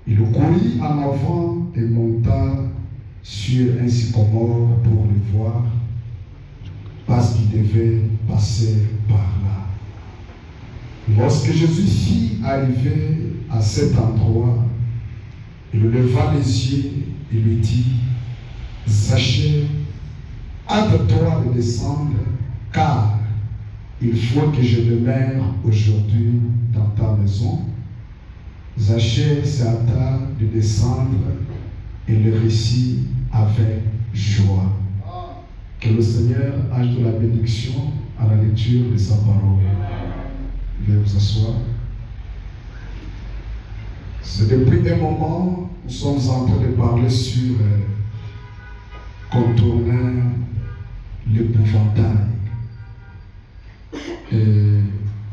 Il courut en avant et monta sur un sycomore pour le voir, parce qu'il devait passer par là. Lorsque Jésus fut arrivé à cet endroit, il leva les yeux et lui dit, Zachée, hâte-toi de descendre, car il faut que je demeure aujourd'hui dans ta maison. Zachée se hâta de descendre et le récit avec joie. Que le Seigneur ajoute la bénédiction à la lecture de sa parole. Veuillez vous asseoir. C'est depuis un moment, nous sommes en train de parler sur contourner l'épouvantail. Et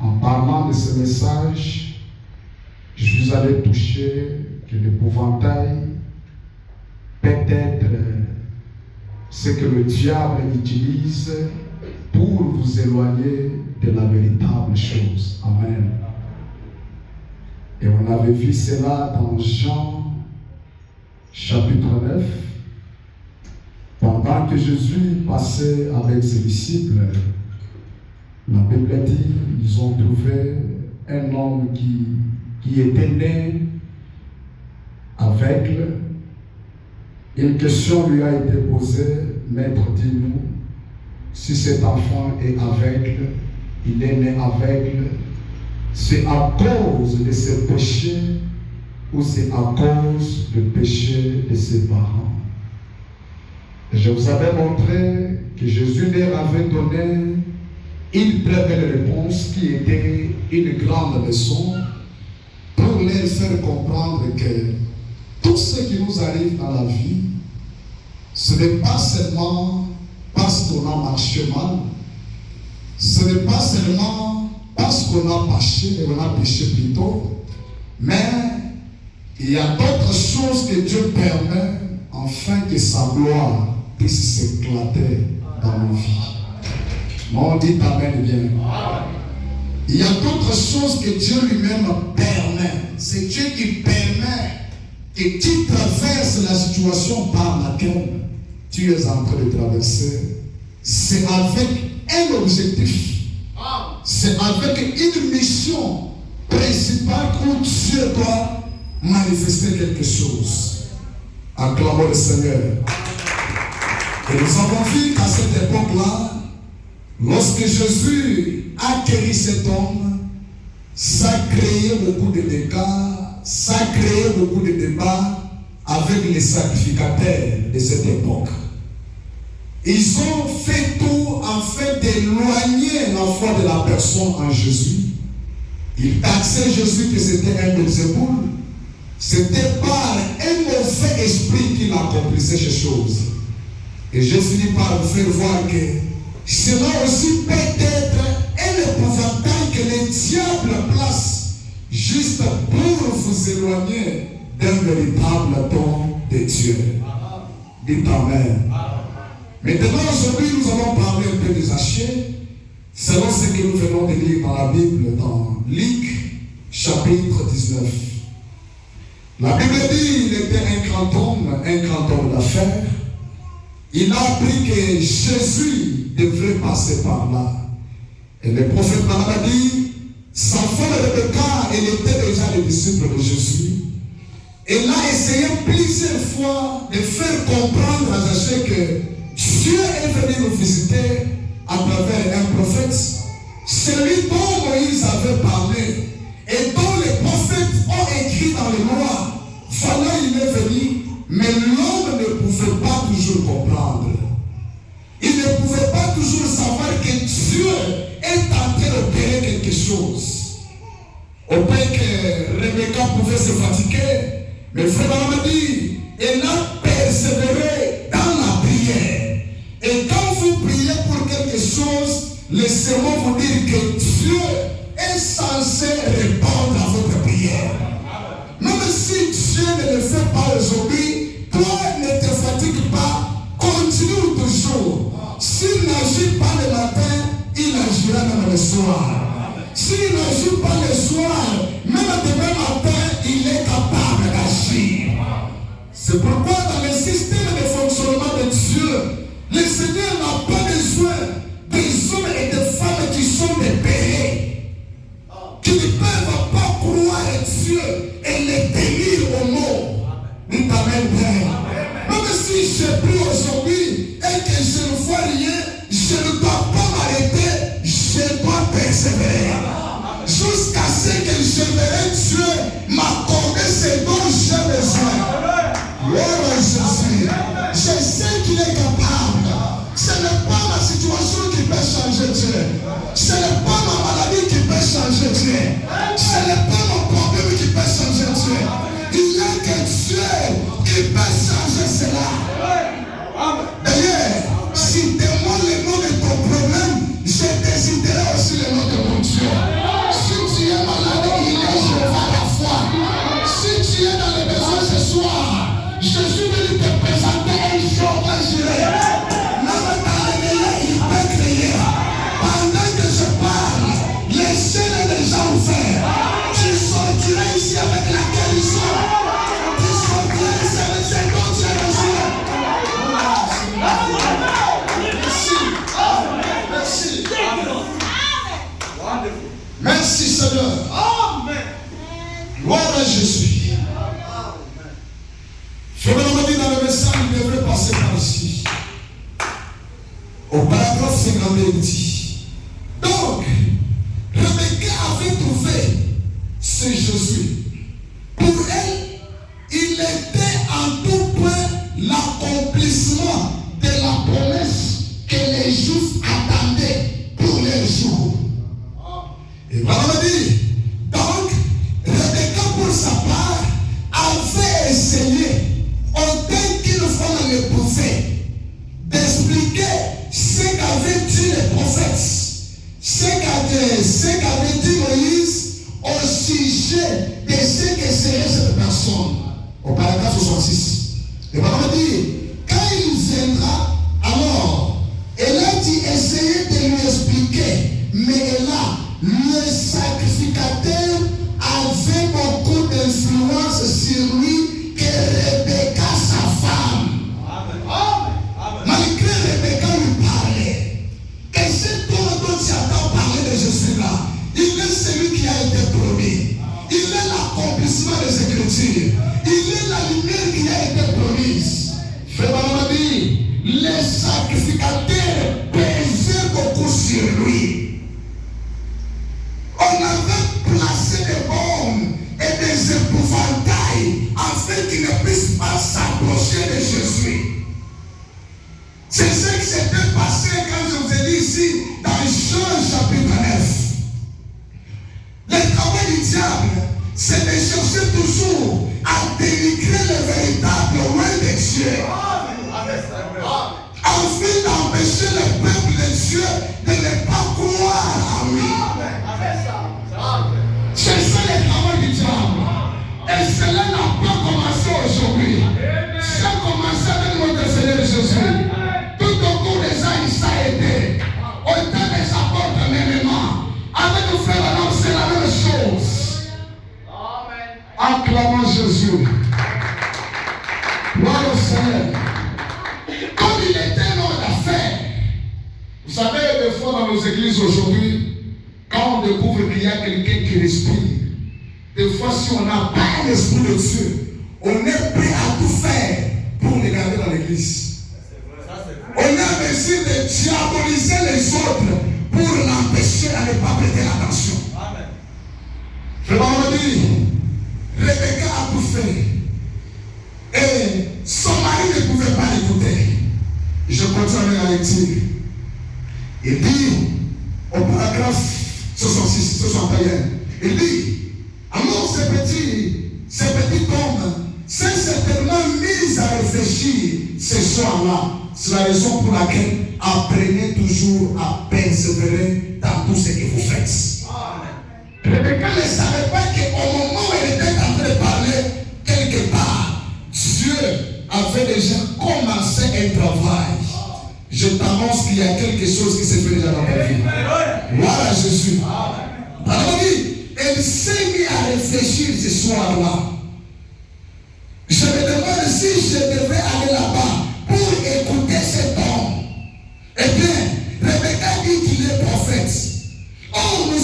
en parlant de ce message, je suis allé toucher que l'épouvantail peut être ce que le diable utilise pour vous éloigner de la véritable chose. Amen. Et on avait vu cela dans Jean chapitre 9. Pendant que Jésus passait avec ses disciples, la Bible dit ils ont trouvé un homme qui était né aveugle. Une question lui a été posée, Maître, dis-nous, si cet enfant est aveugle, il est né aveugle, c'est à cause de ses péchés ou c'est à cause du péché de ses parents? Et je vous avais montré que Jésus leur avait donné une très belle réponse qui était une grande leçon pour leur faire comprendre que tout ce qui nous arrive dans la vie, ce n'est pas seulement parce qu'on a marché mal, ce n'est pas seulement parce qu'on a péché, et on a péché plutôt, mais il y a d'autres choses que Dieu permet afin que sa gloire puisse s'éclater dans nos vies. On dit Amen bien. Il y a d'autres choses que Dieu lui-même permet. C'est Dieu qui permet que tu traverses la situation par laquelle tu es en train de traverser. C'est avec un objectif. C'est avec une mission principale où Dieu doit manifester quelque chose. Acclamons le Seigneur. Et nous avons vu qu'à cette époque-là, lorsque Jésus a guéri cet homme, ça a créé beaucoup de dégâts, ça a créé beaucoup de débats avec les sacrificateurs de cette époque. Ils ont fait tout afin d'éloigner la foi de la personne en Jésus. Ils taxaient Jésus que c'était un Belzéboul. C'était par un mauvais esprit qu'il accomplissait ces choses. Et je finis par vous faire voir que cela aussi peut être un épouvantail que le diable place juste pour vous éloigner d'un véritable don de Dieu. Dites Amen. Maintenant, aujourd'hui, nous allons parler un peu des Zachée, selon ce que nous venons de lire dans la Bible, dans Luc, chapitre 19. La Bible dit qu'il était un grand homme d'affaires. Il a appris que Jésus devrait passer par là. Et le prophète a dit, sa femme Rebecca, elle était déjà le disciple de Jésus. Elle a essayé plusieurs fois de faire comprendre à Zachée que Dieu est venu nous visiter à travers un prophète, celui dont Moïse avait parlé et dont les prophètes ont écrit dans les lois. Voilà, il est venu, mais l'homme ne pouvait pas toujours comprendre. Il ne pouvait pas toujours savoir que Dieu est en train d'opérer quelque chose. Au point que Rebecca pouvait se fatiguer, mais frère m'a dit, elle a persévéré dans la prière. Et quand vous priez pour quelque chose, laissez-moi vous dire que Dieu est censé répondre à votre prière. Même si Dieu ne le fait pas aujourd'hui, toi ne te fatigue pas, continue toujours. S'il n'agit pas le matin, il agira même le soir. S'il n'agit pas le soir, même demain matin, il est capable d'agir. C'est pourquoi dans le système de fonctionnement de Dieu, le Seigneur n'a pas besoin des hommes et des femmes qui sont des péchés, qui ne peuvent pas croire Dieu et les tenir au mot. Nous t'amène bien. Même si je prie aujourd'hui et que je ne vois rien, je ne dois pas m'arrêter, je dois persévérer. Jusqu'à ce que je verrai Dieu m'accorder ce dont j'ai besoin. Gloire à Jésus. Je sais qu'il est capable. Ce n'est pas ma situation qui peut changer Dieu. Ce n'est pas ma maladie qui peut changer Dieu. Ce n'est pas mon problème qui peut changer Dieu. Il n'y a que Dieu qui peut changer cela. D'ailleurs, si tu demandes le nom de ton problème, je déciderai aussi le nom de mon Dieu. Si tu es malade, il est Jéhovah à la foi. Si tu es dans les besoins ce soir, je suis venu te présenter un Jéhovah Jireh. Même dans les meilleurs, il peut créer. Pendant que je parle, les cieux sont déjà ouverts. Tu sortiras ici avec la guérison. Tu sortiras ici avec ce dont tu as besoin. Merci Seigneur. Gloire à Jésus. Frère m'a dit dans le message, il devrait passer par ici. Au paragraphe 52, il dit. Donc, Rebecca avait trouvé ce Jésus. Pour elle, il était en tout point l'accomplissement de la promesse que les Juifs attendaient pour leur jour. Et voilà me dit, donc, Rebecca pour sa part avait essayé, autant qu'une femme l'épousait, d'expliquer ce qu'avait dit les prophètes, ce qu'avait dit Moïse au sujet de ce que serait cette personne. Au paragraphe 66. Et voilà me dit, quand il viendra, alors, elle a dit essayer de lui expliquer, mais elle a le sacrificateur avait beaucoup d'influence sur lui que Rebecca, sa femme. Malgré Rebecca lui parlait. Et cet homme dont tu attends parler de Jésus-là, il est celui qui a été promis. Il est l'accomplissement des Écritures. Il est la lumière qui a été promise. Frère Barnabé, les sacrificateurs pesaient beaucoup sur lui. On avait placé des bombes et des épouvantails afin qu'il ne puisse pas s'approcher de Jésus. C'est ce qui s'était passé quand je vous ai dit ici dans Jean chapitre 9. Le travail du diable, c'est de chercher toujours à dénigrer le véritable roi de Dieu. Afin d'empêcher le peuple de Dieu de ne pas croire à lui. C'est ça le travail du diable. Et cela n'a pas commencé aujourd'hui. Ça a commencé avec notre Seigneur Jésus. Tout au cours des années, ça a été. Au temps des apôtres, même avec le frère Adam, c'est la même chose. Acclamons Jésus. Gloire au Seigneur. Comme il était un homme d'affaires. Vous savez, des fois dans nos églises aujourd'hui, quand on découvre qu'il y a quelqu'un qui respire, des fois si on n'a pas l'esprit de Dieu, on est prêt à tout faire pour le garder dans l'église. On est en mesure de diaboliser les autres pour l'empêcher à ne pas prêter attention. Frère Mamadi, Rebecca a tout fait. Et son mari ne pouvait pas l'écouter. Je continue à lecture. Il dit, au paragraphe 66, 61, il dit, alors ce petit homme s'est certainement mis à réfléchir ce soir-là. C'est la raison pour laquelle apprenez toujours à persévérer dans tout ce que vous faites. Rebecca ne savait pas qu'au moment où elle était en train de parler, quelque part, Dieu avait déjà commencé un travail. Je t'annonce qu'il y a quelque chose qui s'est fait déjà dans ta vie. Voilà Jésus. Alors elle s'est mise à réfléchir ce soir-là. Je me demande si je devais aller là-bas pour écouter cet homme, eh bien, Rebecca dit qu'il est prophète. Or, nous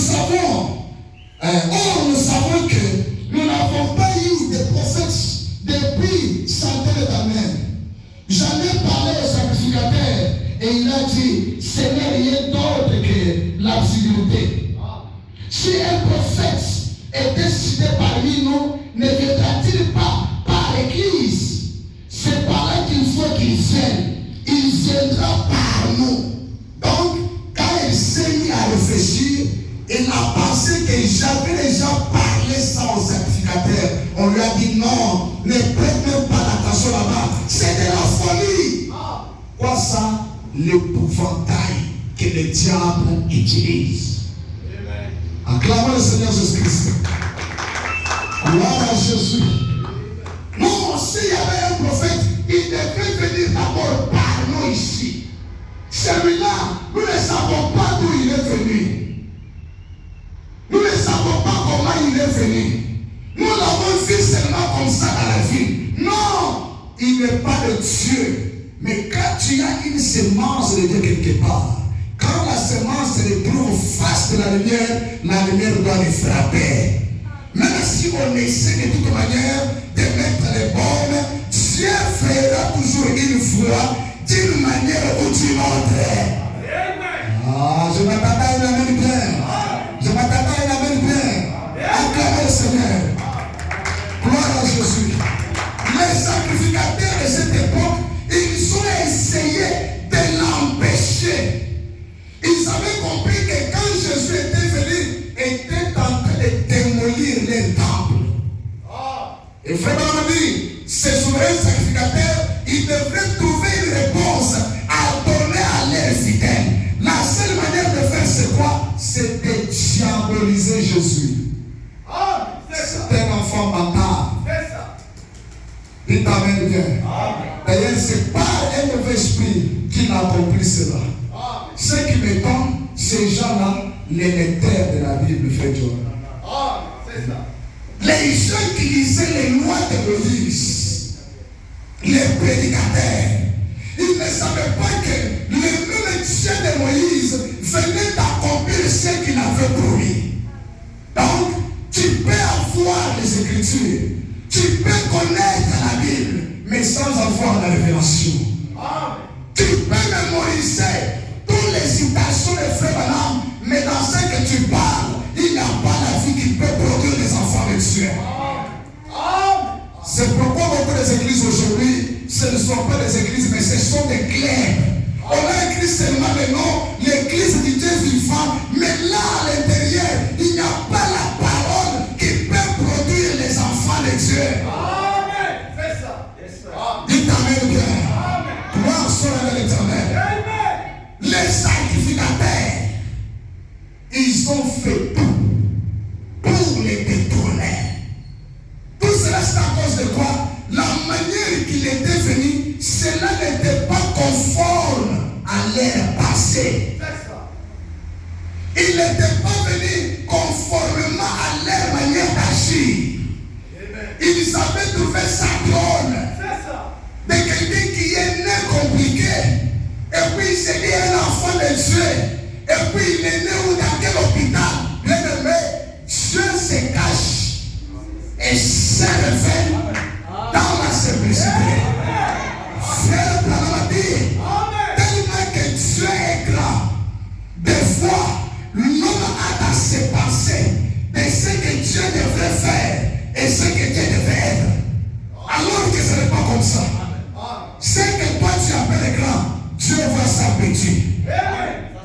savons que nous n'avons pas eu de prophètes depuis centaines d'années. J'en ai parlé au sacrificateur et il a dit, ce n'est rien d'autre que l'absurdité. Si un prophète est décidé parmi nous, ne viendra-t-il pas par l'église? C'est par là qu'il faut qu'il vienne. Il viendra par nous. Donc, quand il s'est mis à réfléchir, il a pensé que j'avais déjà parlé ça au sacrificateur. On lui a dit non, ne prête même pas l'attention là-bas. C'est de la folie. Quoi ça? L'épouvantail que le diable utilise. Acclamons le Seigneur Jésus-Christ. Gloire à Jésus. Non, s'il y avait un prophète, il devait venir d'abord par nous ici. Celui-là, nous ne savons pas d'où il est venu. Nous ne savons pas comment il est venu. Nous l'avons vu seulement comme ça dans la vie. Non, il n'est pas de Dieu. Mais quand tu as une semence de Dieu quelque part, quand la semence se trouve face de la lumière doit les frapper. Même si on essaie de toute manière de mettre les bornes, Dieu fera toujours une fois d'une manière ou d'une autre. Ah, je m'attendais à une amène bien. Je m'attendais à une amène bien. Acclamez le Seigneur. Gloire à Jésus. Les sacrificateurs de cette époque, ils ont essayé de l'empêcher. Ils avaient compris que quand Jésus était venu, il était en train de démolir les temples. Et frère m'a dit, ces souverains sacrificateurs, ils devraient trouver une réponse à donner à leurs fidèles. La seule manière de faire c'est quoi? C'est de diaboliser Jésus. C'est un enfant bâtard. Dites amen bien. D'ailleurs, c'est pas un mauvais esprit qui a accompli cela. Ce qui m'étonne, ces gens-là, les lecteurs de la Bible, fait Dieu. Les gens qui lisaient les lois de Moïse, les prédicateurs, ils ne savaient pas que le même Dieu de Moïse venait d'accomplir ce qu'il avait promis. Donc, tu peux avoir les Écritures, tu peux connaître la Bible, mais sans avoir la révélation. Tu peux mémoriser toutes les citations de Frère Branham, mais dans ce que tu parles, il n'y a pas la vie qui peut produire des enfants de Dieu. C'est pourquoi beaucoup des églises aujourd'hui, ce ne sont pas des églises, mais ce sont des clubs. On a écrit seulement le nom, l'église du Dieu vivant, mais là à l'intérieur, il n'y a pas la parole qui peut produire les enfants de Dieu. Amen. Fais ça. Dites amen bien. Gloire soit à l'Éternel. Les sacrificateurs, ils ont fait tout pour les détourner. Tout cela, c'est à cause de quoi? La manière qu'il était venu, cela n'était pas conforme à l'ère passée. Il n'était pas venu conformément à leur manière d'agir. Ils avaient trouvé sa trône de quelqu'un qui est né compliqué. Et puis il s'est dit un enfant de Dieu. Et puis il est né dans quel hôpital? Bien aimé, Dieu se cache et se révèle dans la simplicité. Frère Branham dit, tellement que Dieu est grand, des fois, l'homme a dans ses pensées de ce que Dieu devrait faire et ce que Dieu devrait être. Alors que ce n'est pas comme ça. Ce que toi tu appelles grand, Dieu voit ça petit.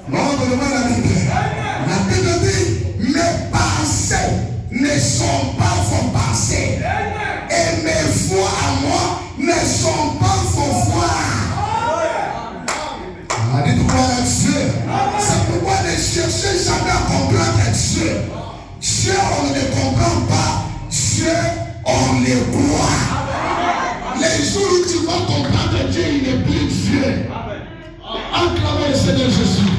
Non, on demande la Bible. La Bible dit, mes pensées ne sont pas vos pensées. Et mes voix à moi ne sont pas vos voix. Dites gloire à Dieu. C'est pourquoi ne cherchez jamais à comprendre Dieu. Dieu, on ne le comprend pas. Dieu, on le voit. Les jours où tu vas comprendre Dieu, il n'est plus Dieu. Acclamez le Seigneur Jésus.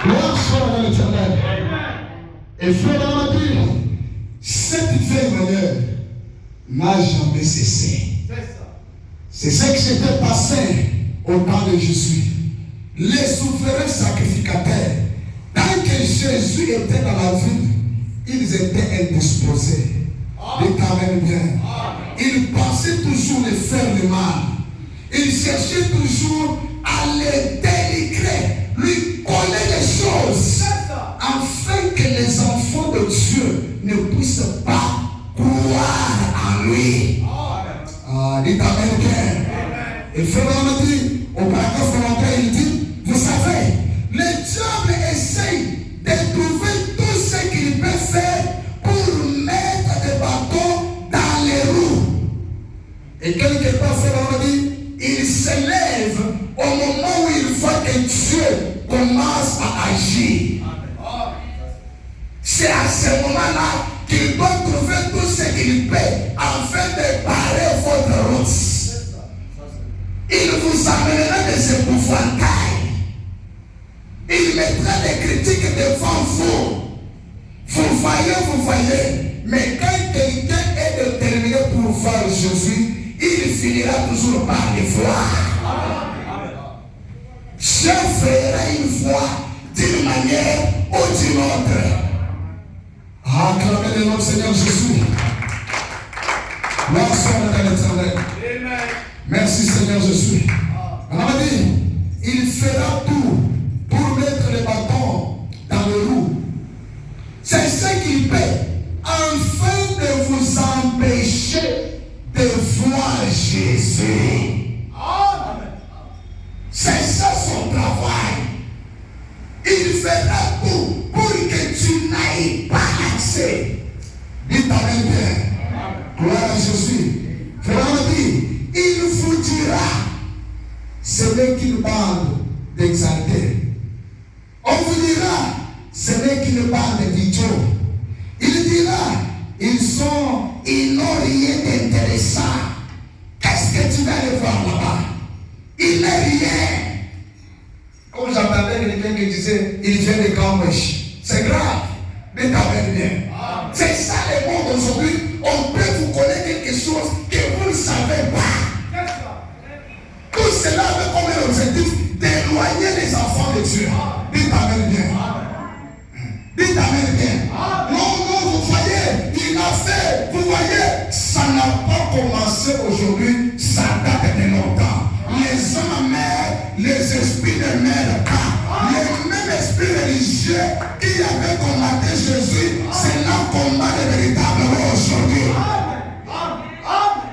Gloire soit à l'Éternel. Et frère m'a dit, cette vieille manière n'a jamais cessé. C'est ce qui s'était passé au temps de Jésus. Les souverains sacrificateurs, tant que Jésus était dans la ville, ils étaient indisposés. Amen bien. Ils pensaient toujours de faire le mal. Ils cherchaient toujours à le dénigrer, lui coller les choses, afin que les enfants de Dieu ne puissent pas croire en lui. Dites Amen bien. Et Frère me dit, au paragraphe 41, il dit, vous savez, le diable essaye de trouver tout ce qu'il peut faire pour mettre des bâtons dans les roues. Et quelque part, Frère me dit, il s'élève au moment où il voit que Dieu commence à agir. C'est à ce moment-là qu'il doit trouver tout ce qu'il peut afin de barrer votre route. Il vous amènera des épouvantails. Il mettra des critiques devant vous. Vous voyez. Mais quand quelqu'un est déterminé pour voir Jésus, il finira toujours par le voir. Dieu fera une foi d'une manière ou d'une autre. Acclamez le nom du Seigneur Jésus. Gloire soit à l'Éternel. Merci Seigneur Jésus. On a dit, il fera tout pour mettre les bâtons dans le roues. C'est ce qu'il fait afin de vous empêcher de voir Jésus. C'est ça son travail. Il fera tout pour que tu n'ailles pas accès. Dites Amen bien. Gloire à Jésus. Frère dit, il vous dira, ce n'est qu'une bande d'exaltés. On vous dira, ce n'est qu'une bande d'idiots. Il dira, ils n'ont rien d'intéressant. Qu'est-ce que tu vas aller voir là-bas? Il n'est rien. Comme j'entendais quelqu'un qui disait, il vient de Cambridge. C'est grave, mais t'as bien. C'est ça le monde aujourd'hui. On peut vous connaître quelque chose que vous ne savez pas. Tout cela avait comme objectif d'éloigner les enfants de Dieu. Dites Amen bien. Dites Amen bien. Non, vous voyez, il a fait. Vous voyez, ça n'a pas commencé aujourd'hui, ça date de longtemps. Les hommes meurent, les esprits ne meurent pas. Les mêmes esprits religieux qui avaient combattu Jésus, c'est là qu'on combat les véritables aujourd'hui.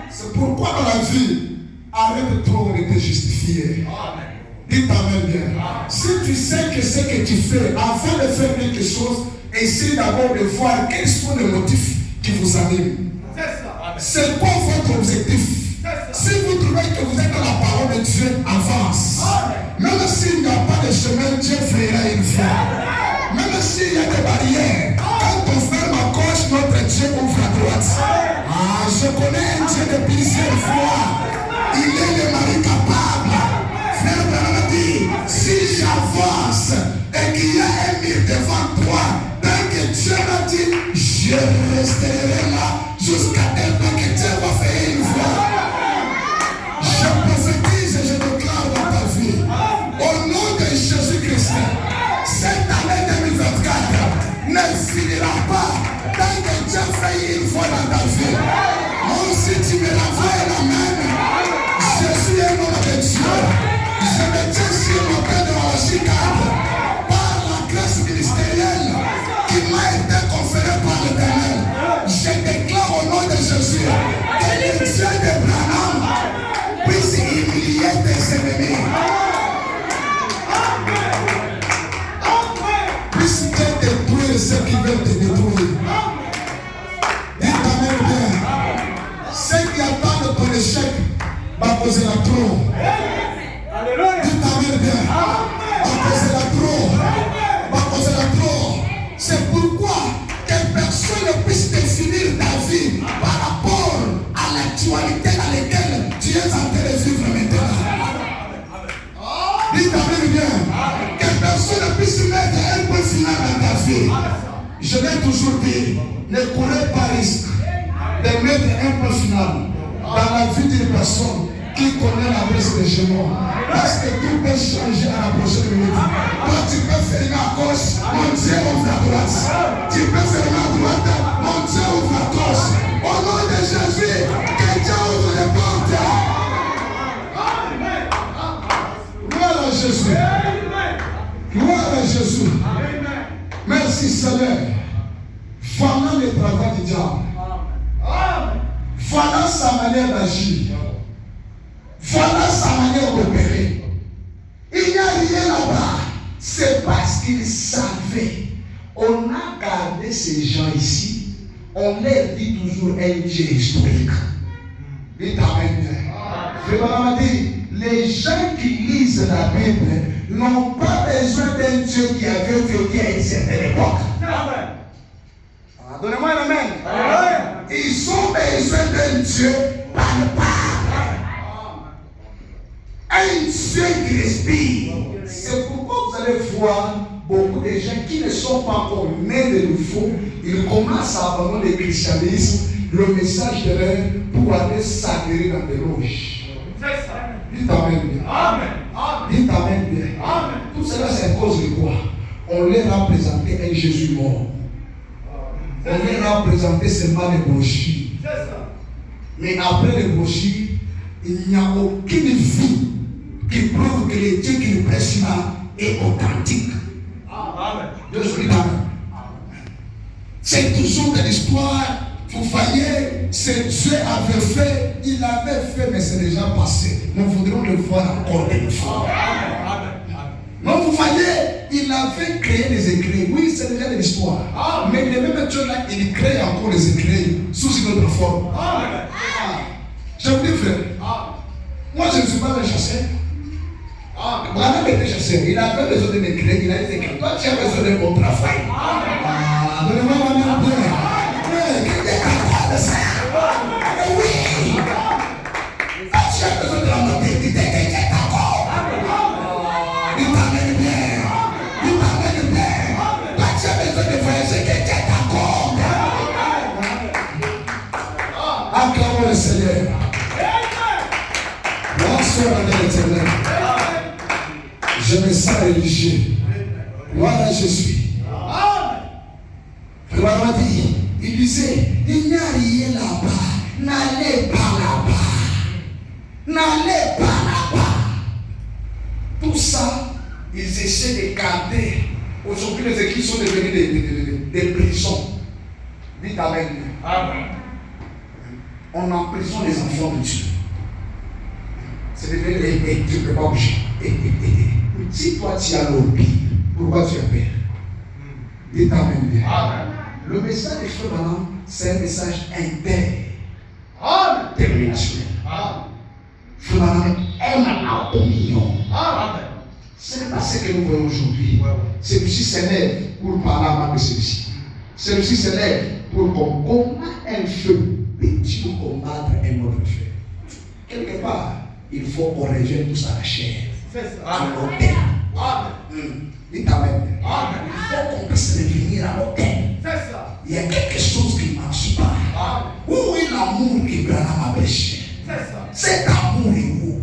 C'est pourquoi dans la vie, arrête trop de te justifier. Dites Amen bien. Si tu sais que ce que tu fais, afin de faire quelque chose, essaye d'abord de voir quels sont les motifs qui vous animent. C'est quoi votre objectif? Si vous trouvez que vous êtes dans la parole de Dieu, avance. Même s'il n'y a pas de chemin, Dieu fera une fois. Même s'il y a des barrières, quand on ferme à gauche, notre Dieu ouvre à droite. Je connais un Dieu de plusieurs fois. Il est le mari capable. Frère Branham dit, si j'avance et qu'il y a un mur devant toi, tant que Dieu m'a dit, je resterai là jusqu'à tel point que Dieu va faire une fois. Je prophétise et je déclare dans ta vie, au nom de Jésus-Christ, cette année 2024 ne finira pas tant que Dieu fait une fois dans ta vie. Même si tu me l'envoies la main, je suis un homme de Dieu. Je me tiens sur mon cœur de la chicane par la grâce ministérielle qui m'a été conférée par l'Éternel. Je déclare au nom de Jésus que le Dieu d'Abraham puisse humilier tes ennemis. Puisse te détruire ceux qui veulent te détruire. Dites Amen bien. Ceux qui attendent ton échec va poser la trop. Dites Amen bien. Va poser la trop. Va poser la trop. C'est pourquoi que personne ne puisse définir ta vie par rapport à l'actualité dans laquelle tu es en train de vivre maintenant. Dites Amen bien. Que personne ne puisse mettre un point final dans ta vie. Je l'ai toujours dit, ne courez pas risque. de mettre un point final dans la vie d'une personne qui connaît l'adresse de chez moi. Parce que tout peut changer à la prochaine minute. Toi, tu peux fermer à gauche, mon Dieu ouvre à droite. Tu peux fermer à droite, mon Dieu ouvre à gauche. Au nom de Jésus, que Dieu ouvre les portes. Gloire à Jésus. Gloire à Jésus. Merci Seigneur. Voilà le travail du diable. Voilà sa manière d'agir. Voilà sa manière d'opérer. Il n'y a rien là-bas. C'est parce qu'il savait. On a gardé ces gens ici. On leur dit toujours un Dieu historique. Dites Amen. Vraiment dit, les gens qui lisent la Bible n'ont pas besoin d'un Dieu qui avait vécu à une certaine époque. Donnez-moi un amen. Ils ont besoin d'un Dieu palpable. Un Dieu qui respire. C'est pourquoi vous allez voir beaucoup de gens qui ne sont pas encore nés de nouveau. Ils commencent à abandonner le christianisme, le message de l'air pour aller s'adhérer dans des loges. Dites Amen bien. Dites Amen bien. Tout cela, c'est à cause de quoi? On leur a présenté un Jésus mort. On leur a présenté seulement les brochures. Mais après les brochures, il n'y a aucune vie qui prouve que le Dieu qui nous prêche là est authentique. Dieu soit loué. C'est toujours de l'histoire. Vous voyez, ce Dieu avait fait, il avait fait, mais c'est déjà passé. Nous voudrions le voir encore une fois. Donc vous voyez, il avait créé les écrits. Oui, c'est déjà de l'histoire. Mais le même Dieu là, il crée encore les écrits sous une autre forme. Je vous dis frère, moi je ne suis pas un chasseur. Branham était chasseur. Il avait besoin de m'écrire. Il a été écrit. Toi tu as besoin de mon travail. Donnez-moi ma main. Oui. Tu as besoin de la montée. Acclamons le Seigneur. Bonsoir à l'Éternel. Je me sens religieux. Voilà, je suis. Gloire à Dieu. Il disait, il n'y a rien là-bas. N'allez pas là-bas. N'allez pas là-bas. Tout ça, ils essaient de garder. Aujourd'hui, les églises sont devenues des prisons. Dites Amen. On emprisonne les enfants de Dieu. C'est devenu tu ne peux pas bouger. Si toi tu as l'oubli, pourquoi tu as peur? Dites Amen bien. Le message de Frère Branham, c'est un message interne. Termination. Frère Branham aime la communion. Ce n'est pas ce que nous voyons aujourd'hui. Celui-ci s'élève pour parler à ma celui-ci. Celui-ci s'élève pour qu'on combatte un feu. Petit pour combattre un autre feu. Quelque part, il faut qu'on revienne tous à la chair. À l'autel. Dites Amen. Il faut qu'on puisse revenir à l'autel. Il y a quelque chose qui ne marche pas. Où est l'amour qui Branham a péché? Cet amour est où?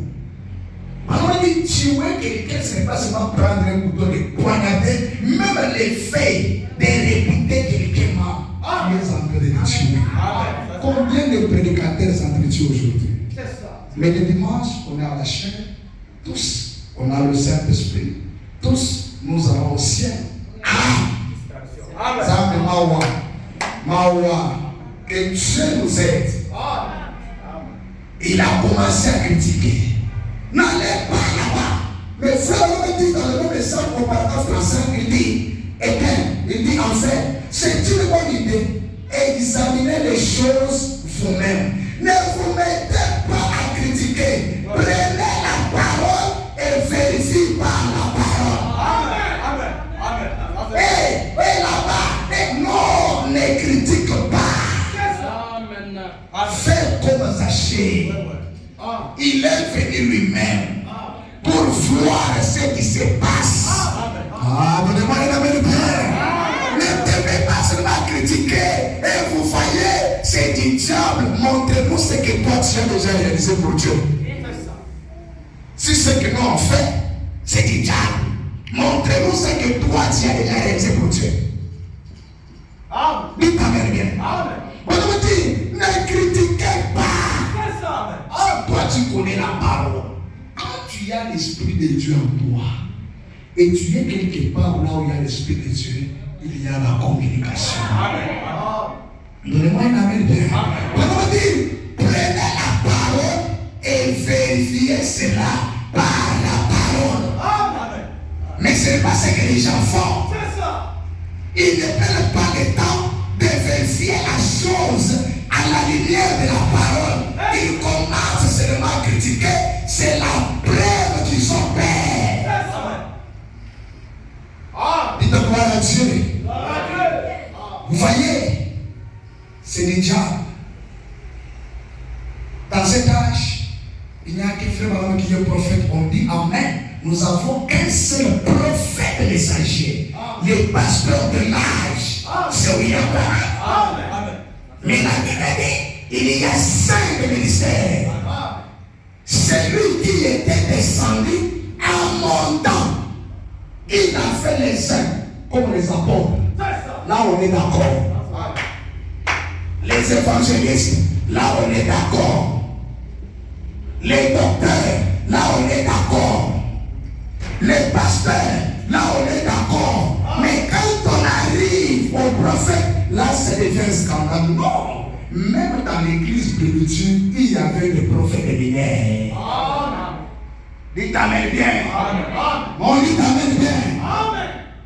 Alors il dit tuer quelqu'un, ce n'est pas seulement prendre un couteau de poignarder, même les faits de répéter quelqu'un m'a. Tu es en train de tuer. Combien de prédicateurs s'entretuent aujourd'hui? Mais le dimanche, on est à la chair. Tous, on a le Saint-Esprit. Tous, nous allons au ciel. Ça me mawa. Mawa. Que Dieu nous aide. Il a commencé à critiquer. N'allez pas là-bas. Mais frère, on dit dans le même message au paragraphe français, il dit en fait, c'est une bonne idée. Examinez les choses vous-même. Ne vous mettez pas à critiquer. Prenez la parole et vérifiez par la parole. Et là-bas, non, ne critique pas. Faites comme Zachée. Il est venu lui-même pour voir ce qui se passe. Donnez-moi un amen de Père. Ne devez pas seulement critiquer. Et vous voyez, c'est du diable que toi tu as déjà réalisé pour Dieu? Si ce que nous on fait, c'est du diable. Montrez-nous ce que toi tu as déjà réalisé pour Dieu. Dites Amen bien. On nous dit, ne critiquez pas. Toi tu connais la parole. Quand tu as l'Esprit de Dieu en toi, et tu es quelque part là où il y a l'Esprit de Dieu, il y a la communication. Donnez-moi une amen bien. On nous dit, prenez la parole et vérifiez cela par la parole. Mais ce n'est pas ce que les gens font. Ils ne prennent pas le temps de vérifier la chose à la lumière de la parole. Ils commencent seulement à critiquer. C'est la preuve qu'ils ont peur. Dites gloire à Dieu. Vous voyez, c'est le diable. Dans cet âge, il n'y a qu'un frère qui est prophète. On dit Amen. Nous avons qu'un seul prophète messager. Les pasteurs de l'âge, c'est William Branham. Mais la Bible dit, il y a 5 ministères. C'est lui qui était descendu en montant. Il a fait les uns comme les apôtres. Là, on est d'accord. Les évangélistes, là, on est d'accord. Les docteurs, là, on est d'accord. Les pasteurs, là, on est d'accord. Mais quand on arrive au prophète, là, ça devient scandale. Non! Même dans l'église primitive, il y avait des prophètes luminaires. Dites Amen bien. On dit Amen bien.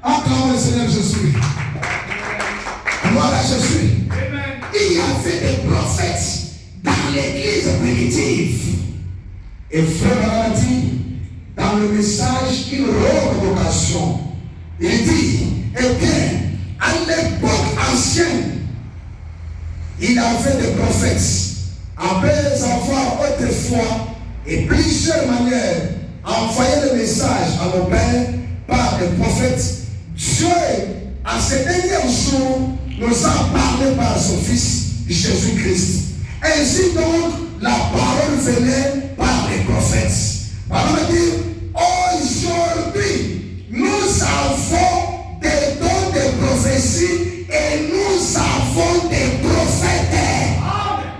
Acclamez le Seigneur Jésus. Gloire à Jésus. Il y avait des prophètes dans l'église primitive. Et frère a dit, dans le message, une revocation. Il dit, eh bien, à l'époque ancienne, il y avait des prophètes. Après avoir autrefois et plusieurs manières envoyé le message à nos pères par des prophètes, Dieu, à ces derniers jours, nous a parlé par son Fils Jésus-Christ. Ainsi donc, la parole venait par les prophètes. Parole dit, aujourd'hui, nous avons des dons de prophétie et nous avons des prophètes. Amen.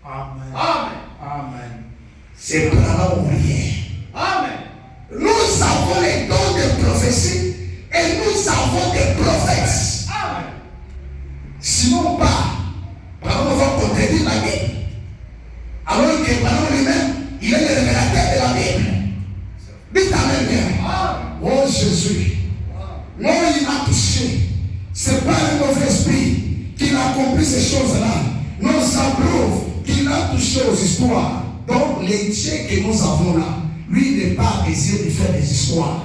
Amen. Amen. C'est pas rien. Amen. Nous avons les dons de prophétie et nous avons des prophètes. Amen. Sinon pas, parole va contredire la Bible. Alors que parole lui-même, il est le révélateur de la Bible. Dites Amen bien. Oh Jésus. Non, il m'a touché. Ce n'est pas un mauvais esprit qui a compris ces choses-là. Nous savons qu'il a touché aux histoires. Donc, les dieux que nous avons là, lui n'est pas essayé de faire des histoires.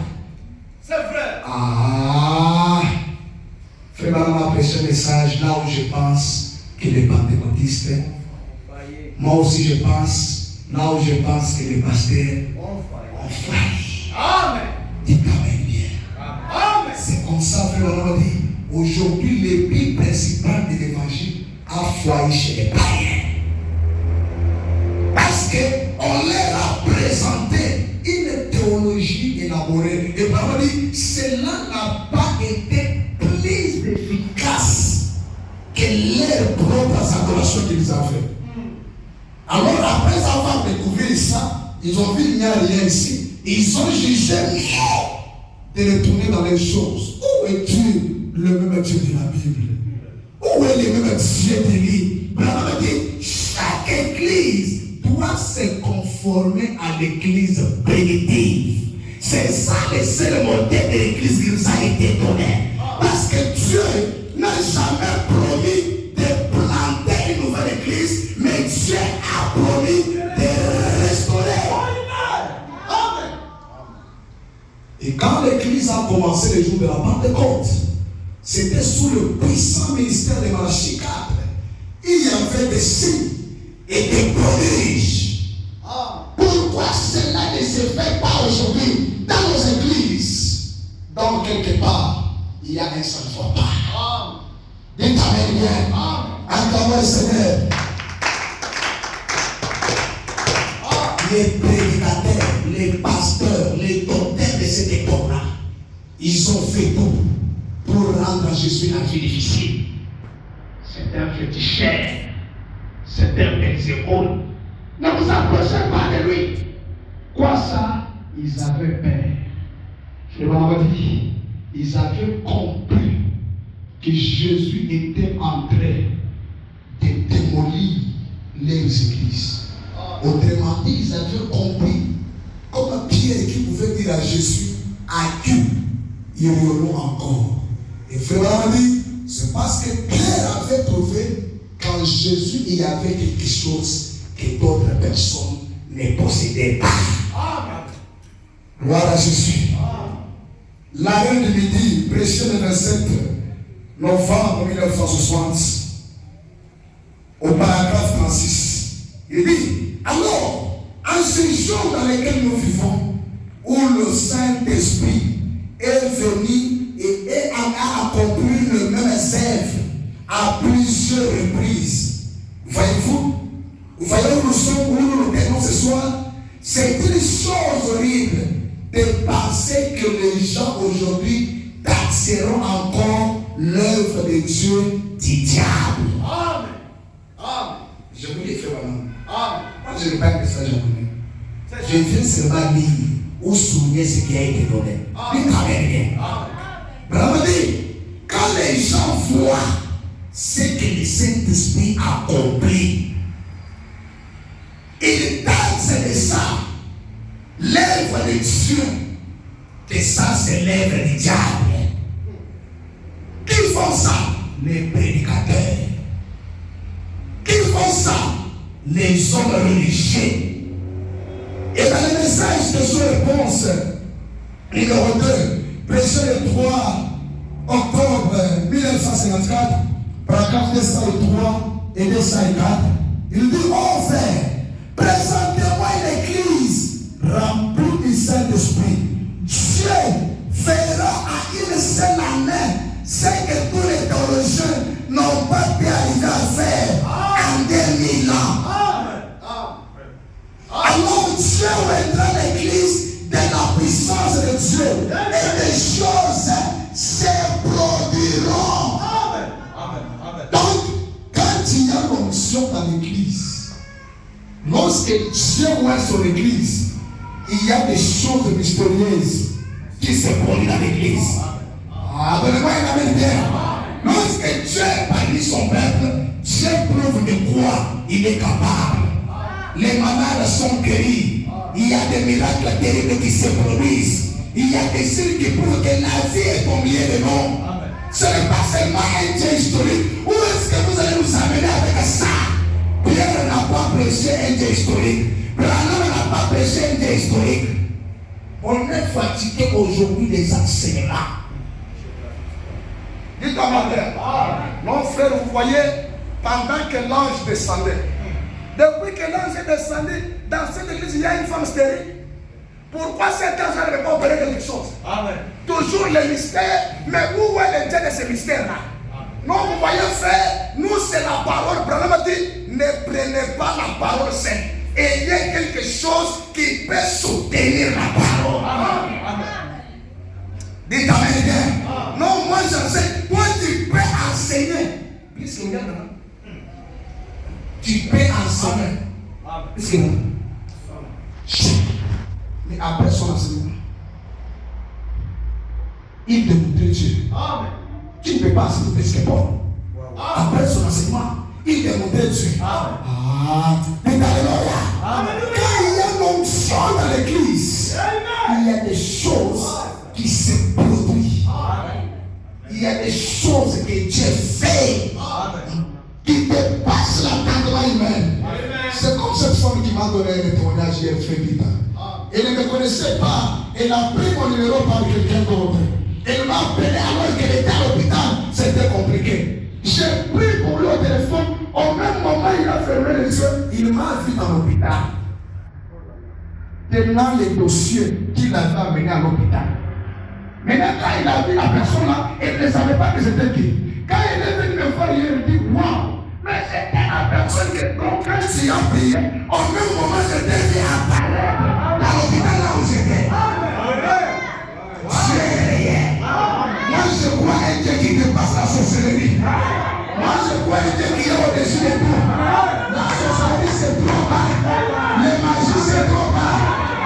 C'est vrai. Ah. Frère Maman a prêché un message là où je pense que les pentecôtistes, moi aussi je pense, là où je pense que les pasteurs ont failli. Amen. Dites Amen bien. Amen. C'est comme ça, frère Maman dit, aujourd'hui l'épée principale de l'évangile a foyer chez les païens. Parce qu'on leur a présenté une théologie élaborée. Et parole dit, cela n'a pas été plus efficace que leurs propres adorations qu'ils avaient. Alors après avoir découvert ça, ils ont vu qu'il n'y a rien ici. Ils ont jugé mieux de retourner dans les choses. Où es-tu le même Dieu de la Bible? Où est le même Dieu de l'île? Parole dit, chaque église doit se conformer à l'église primitive. C'est ça le seul modèle de l'église qui nous a été donné. Parce que Dieu n'a jamais promis de planter une nouvelle église, mais Dieu a promis de restaurer. Et quand l'église a commencé le jour de la Pentecôte, c'était sous le puissant ministère de Malachie 4. Il y avait des signes et des prodiges. Pourquoi cela ne se fait pas aujourd'hui dans nos églises? Donc quelque part, il y a un seul fois pas. Dites Amen bien. Acclamez le Seigneur. les prédicateurs, les pasteurs, les docteurs de cette époque-là, ils ont fait tout pour rendre à Jésus la vie difficile. C'est un féticheur, c'est un Belzébuth. Ne vous approchez pas de lui. Quoi ça? Ils avaient peur. Je l'avais dit, ils avaient compris que Jésus était en train de démolir les églises. Autrement dit, ils avaient compris comme Pierre qui pouvait dire à Jésus, à qui irions-nous encore? Et frère dit, c'est parce que Pierre avait trouvé qu'en Jésus il y avait quelque chose que d'autres personnes ne possédaient pas. Gloire à Jésus. La reine de midi, prêchée le 27 novembre 1960, au paragraphe 36, il dit, alors, en ces jours dans lesquels nous vivons, où le Saint-Esprit est venu et a accompli le même œuvre à plusieurs reprises. Voyez-vous, voyez où nous sommes, où nous nous tenons ce soir. C'est une chose horrible de penser que les gens aujourd'hui taxeront encore l'œuvre de Dieu du diable. Amen. Amen. Je vous dis, frère, moi je ne parle pas que ça, je connais. Je viens seulement lire ou souligner ce qui a été donné. Ne travaillez rien. Vraiment dit, quand les gens voient ce que le Saint-Esprit accomplit, ils dansent de ça. L'œuvre de Dieu, que ça c'est l'œuvre du diable. Qui font ça? Les prédicateurs. Qui font ça? Les hommes religieux. Et dans le message de sous réponse, numéro 2, prêché le 3 octobre 1954, paragraphe 203 et 204, il dit, oh frère, présentez-moi une église remplie du Saint-Esprit. Dieu fera à une seule année ce que tous les théologiens n'ont pas pu arriver à faire en 2000 ans. Alors Dieu rendra l'église de la puissance de Dieu et des choses se produiront. Donc, quand il y a l'onction dans l'église, lorsque Dieu voit son église, il y a des choses mystérieuses qui se produisent dans l'église. Donnez-moi un amen bien. Lorsque Dieu parmi son peuple, Dieu prouve de quoi il est capable. Les malades sont guéris. Il y a des miracles terribles qui se produisent. Il y a des signes qui prouvent que la vie est au milieu de nous. Ce n'est pas seulement un Dieu historique. Où est-ce que vous allez nous amener avec ça? Pierre n'a pas prêché un Dieu historique. Branham n'a pas prêché un Dieu historique. On est fatigué aujourd'hui des enseignements. Dites à ma mère. Non, frère, vous voyez, pendant que l'ange descendait, depuis que l'ange est descendu, dans cette église, il y a une femme stérile. Pourquoi cet ange n'avait pas opéré quelque chose? Amen. Toujours les mystères, mais où est le Dieu de ces mystères-là? Non, vous voyez, frère, nous c'est la parole. Branham dit, ne prenez pas la parole sainte. Ayez quelque chose qui peut soutenir la parole. Amen. Dites amen bien. Non, moi j'enseigne. Toi tu peux enseigner. Puisque vous regardez maintenant. Tu peux enseigner. Puisque vous. Mais après son enseignement, il démontrait Dieu. Tu ne peux pas enseigner puisque Paul. Après son enseignement, il démontrait Dieu. Mais alléluia. Quand il y a l'onction dans l'église, il y a des choses qui se produisent. Il y a des choses que Dieu fait qui dépassent l'entendement humain. C'est comme cette femme qui m'a donné un témoignage hier, frère Vita. Elle ne me connaissait pas. Elle a pris mon numéro par quelqu'un d'autre. Elle m'a appelé alors qu'elle était à l'hôpital. C'était compliqué. J'ai pris pour lui au téléphone. Au même moment, il a fermé les yeux. Il m'a vu dans l'hôpital. Tenant les dossiers qu'il avait amenés à l'hôpital. Maintenant, quand il a vu la personne là, elle ne savait pas que c'était qui. Quand elle est venue me voir, il me dit, waouh, mais c'était la personne. personne que quand tu as prié, au même moment, je devais apparaître dans l'hôpital là où j'étais. Dieu est réel. Moi, je crois un Dieu qui dépasse la sorcellerie. Moi, je crois un Dieu qui est au-dessus de tout. La sorcellerie, c'est trop bas. Les magies, c'est trop bas.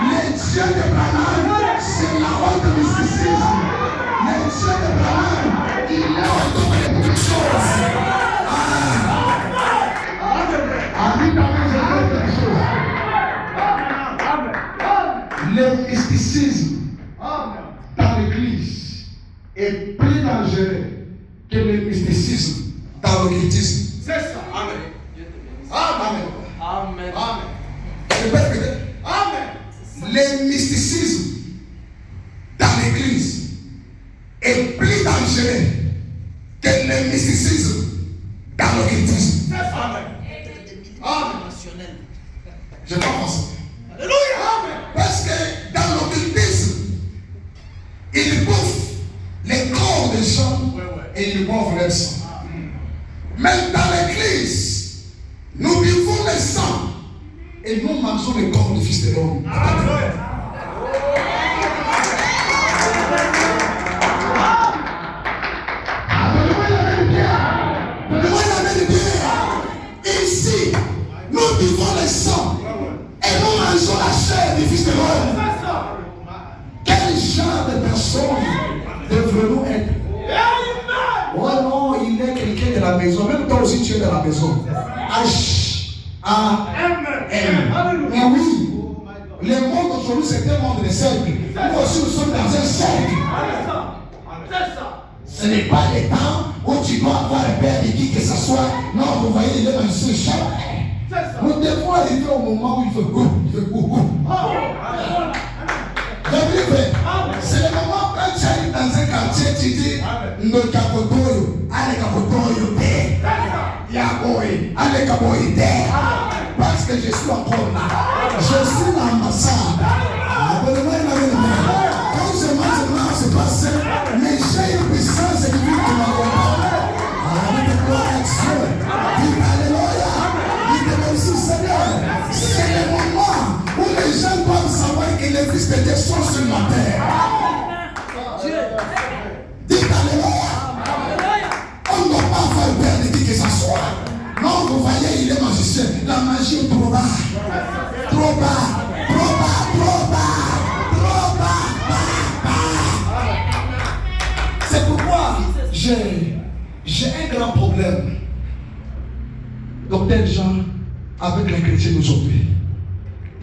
Les dieux de Branham, c'est la honte du mysticisme. Les dieux de Branham, il est au-dessus de toutes choses. Le mysticisme dans l'église est plus dangereux que le mysticisme dans l'occultisme. C'est ça. Amen. Amen. Amen. Amen. Je peux répéter. Amen. Le mysticisme dans l'église est plus dangereux que le mysticisme dans l'occultisme. Amen. Amen. Je pense. Alléluia. Amen. Parce que dans l'occultisme, ils bouffent les corps des gens et ils boivent leur sang. Même dans l'église, nous vivons le sang et nous mangeons le corps du Fils de l'homme. Ici, nous vivons le sang et nous mangeons la chair du Fils de l'homme. Quel genre de personnes devons-nous être? Oh non, il est quelqu'un de la maison. Même toi aussi, tu es de la maison. H-A-M. Mais oui, le monde aujourd'hui, c'est un monde de cercle. Nous aussi, nous sommes dans un cercle. Ce n'est pas le temps où tu dois avoir un père de qui que ce soit. Non, vous voyez, il est dans ce champ. Nous devons arriver au moment où il fait goût. C'est le moment quand tu arrives dans un quartier, tu dis Ndokakotoyo, Alekakotoyo, Yaboy, Alekaboy, parce que je suis encore là. Je suis l'ambassade. Quand je mange, c'est passé, mais j'ai une puissance qui vit pour m'accompagner. Alléluia. Seigneur, c'est le moment où les gens doivent savoir que les fils de Dieu sont sur la terre. Dites Alléluia. On ne doit pas faire peur de qui que ce soit. Non, vous voyez, il est magicien. La magie est trop bas. Trop bas. Trop bas. Trop bas. Trop bas. C'est pourquoi j'ai un grand problème. Docteur Jean, avec les chrétiens d'aujourd'hui.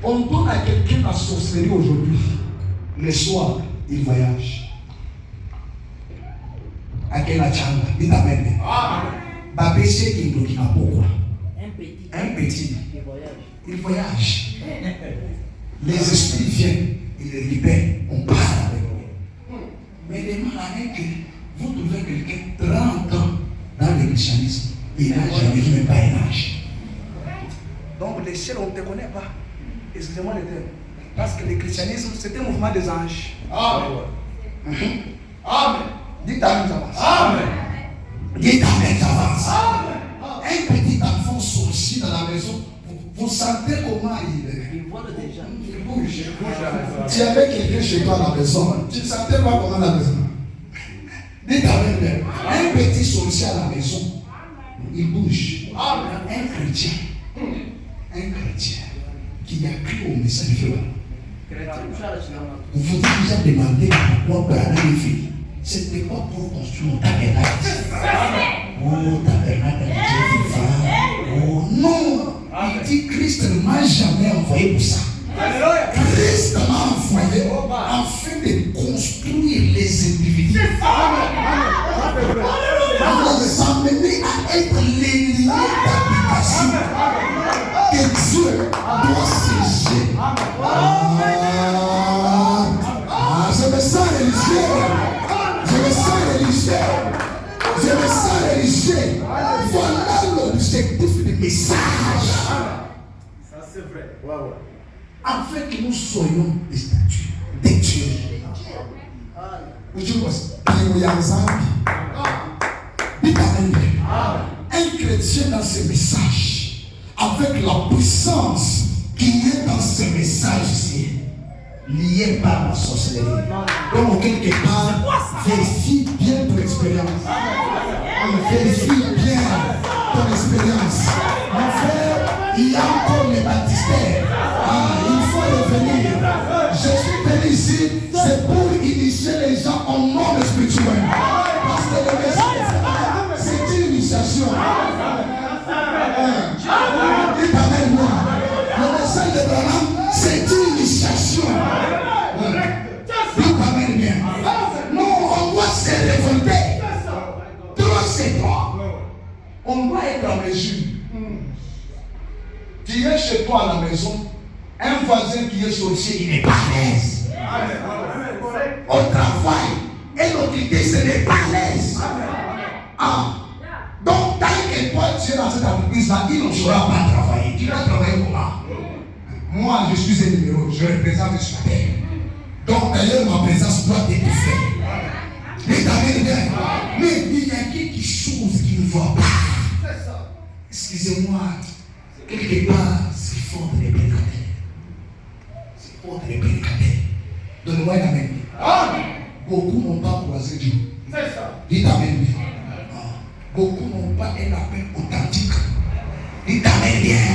On donne à quelqu'un la sorcellerie aujourd'hui. Le soir, il voyage. À quel achanga? Dites Amen. Babéché qui nous dit pourquoi? Un petit. Il voyage. Les esprits viennent, ils les libèrent. On parle avec eux. Mais les malades que vous trouvez quelqu'un 30 ans dans le christianisme, il n'a jamais vu même pas un âge. Donc l'échelle, on ne te connaît pas. Excusez-moi le terme. Parce que le christianisme, c'est un mouvement des anges. Amen. Amen. Dites Amen, j'avance. Amen. Dites Amen, j'avance. Amen. Un petit enfant sorcier dans la maison, vous sentez comment il vole déjà. Il bouge. Tu avais quelqu'un chez toi à la maison, tu ne sentais pas comment la maison. Dites Amen. Un petit sorcier à la maison, il bouge. Amen. Un chrétien qui a cru au message de Dieu. Vous vous déjà demandé pourquoi Branham est venu. C'était pas pour construire un tabernacle. Oh, tabernacle de Dieu vivant. Oh non! Il dit Christ ne m'a jamais envoyé pour ça. Christ m'a envoyé afin de construire les individus. Nous amener à être les liens d'application que Dieu doit sécher. Je me sens religieux. Je me sens religieux. Je me sens religieux. Voilà l'objectif du message. Ça c'est vrai. Afin que nous soyons des statues, des dieux. Un chrétien dans ce message avec la puissance qui est dans ce message ici, lié par la sorcellerie. Donc, quelque part, vérifie bien ton expérience. Vérifie bien ton expérience. Mon frère, il y a encore les baptistères. Il faut revenir. Je suis venu ici, c'est pour initier les gens en monde spirituel. Parce que le message, c'est une initiation. Dites-moi, le message de Branham, c'est une initiation. Dites-moi bien. Non, on doit se révolter. Trop c'est toi. On doit être en mesure. Tu es chez toi à la maison, un voisin qui est sorcier, il n'est pas à l'aise. Au travail, et l'autorité, ce n'est pas à l'aise. Donc, tant que toi tu es dans cette entreprise-là, il ne saura pas travailler. Tu vas travailler comment? Moi, je suis un numéro, je représente le terre. Donc, d'ailleurs, ma présence doit être faite. Les amis, mais il y a quelque chose qui ne va pas. Excusez-moi, quelque part, c'est fort de les prédicateurs. C'est fort de les prédicateurs. Donnez-moi une amen. Beaucoup n'ont pas croisé Dieu. Dites amen bien. Beaucoup n'ont pas un appel authentique. Dites amen bien.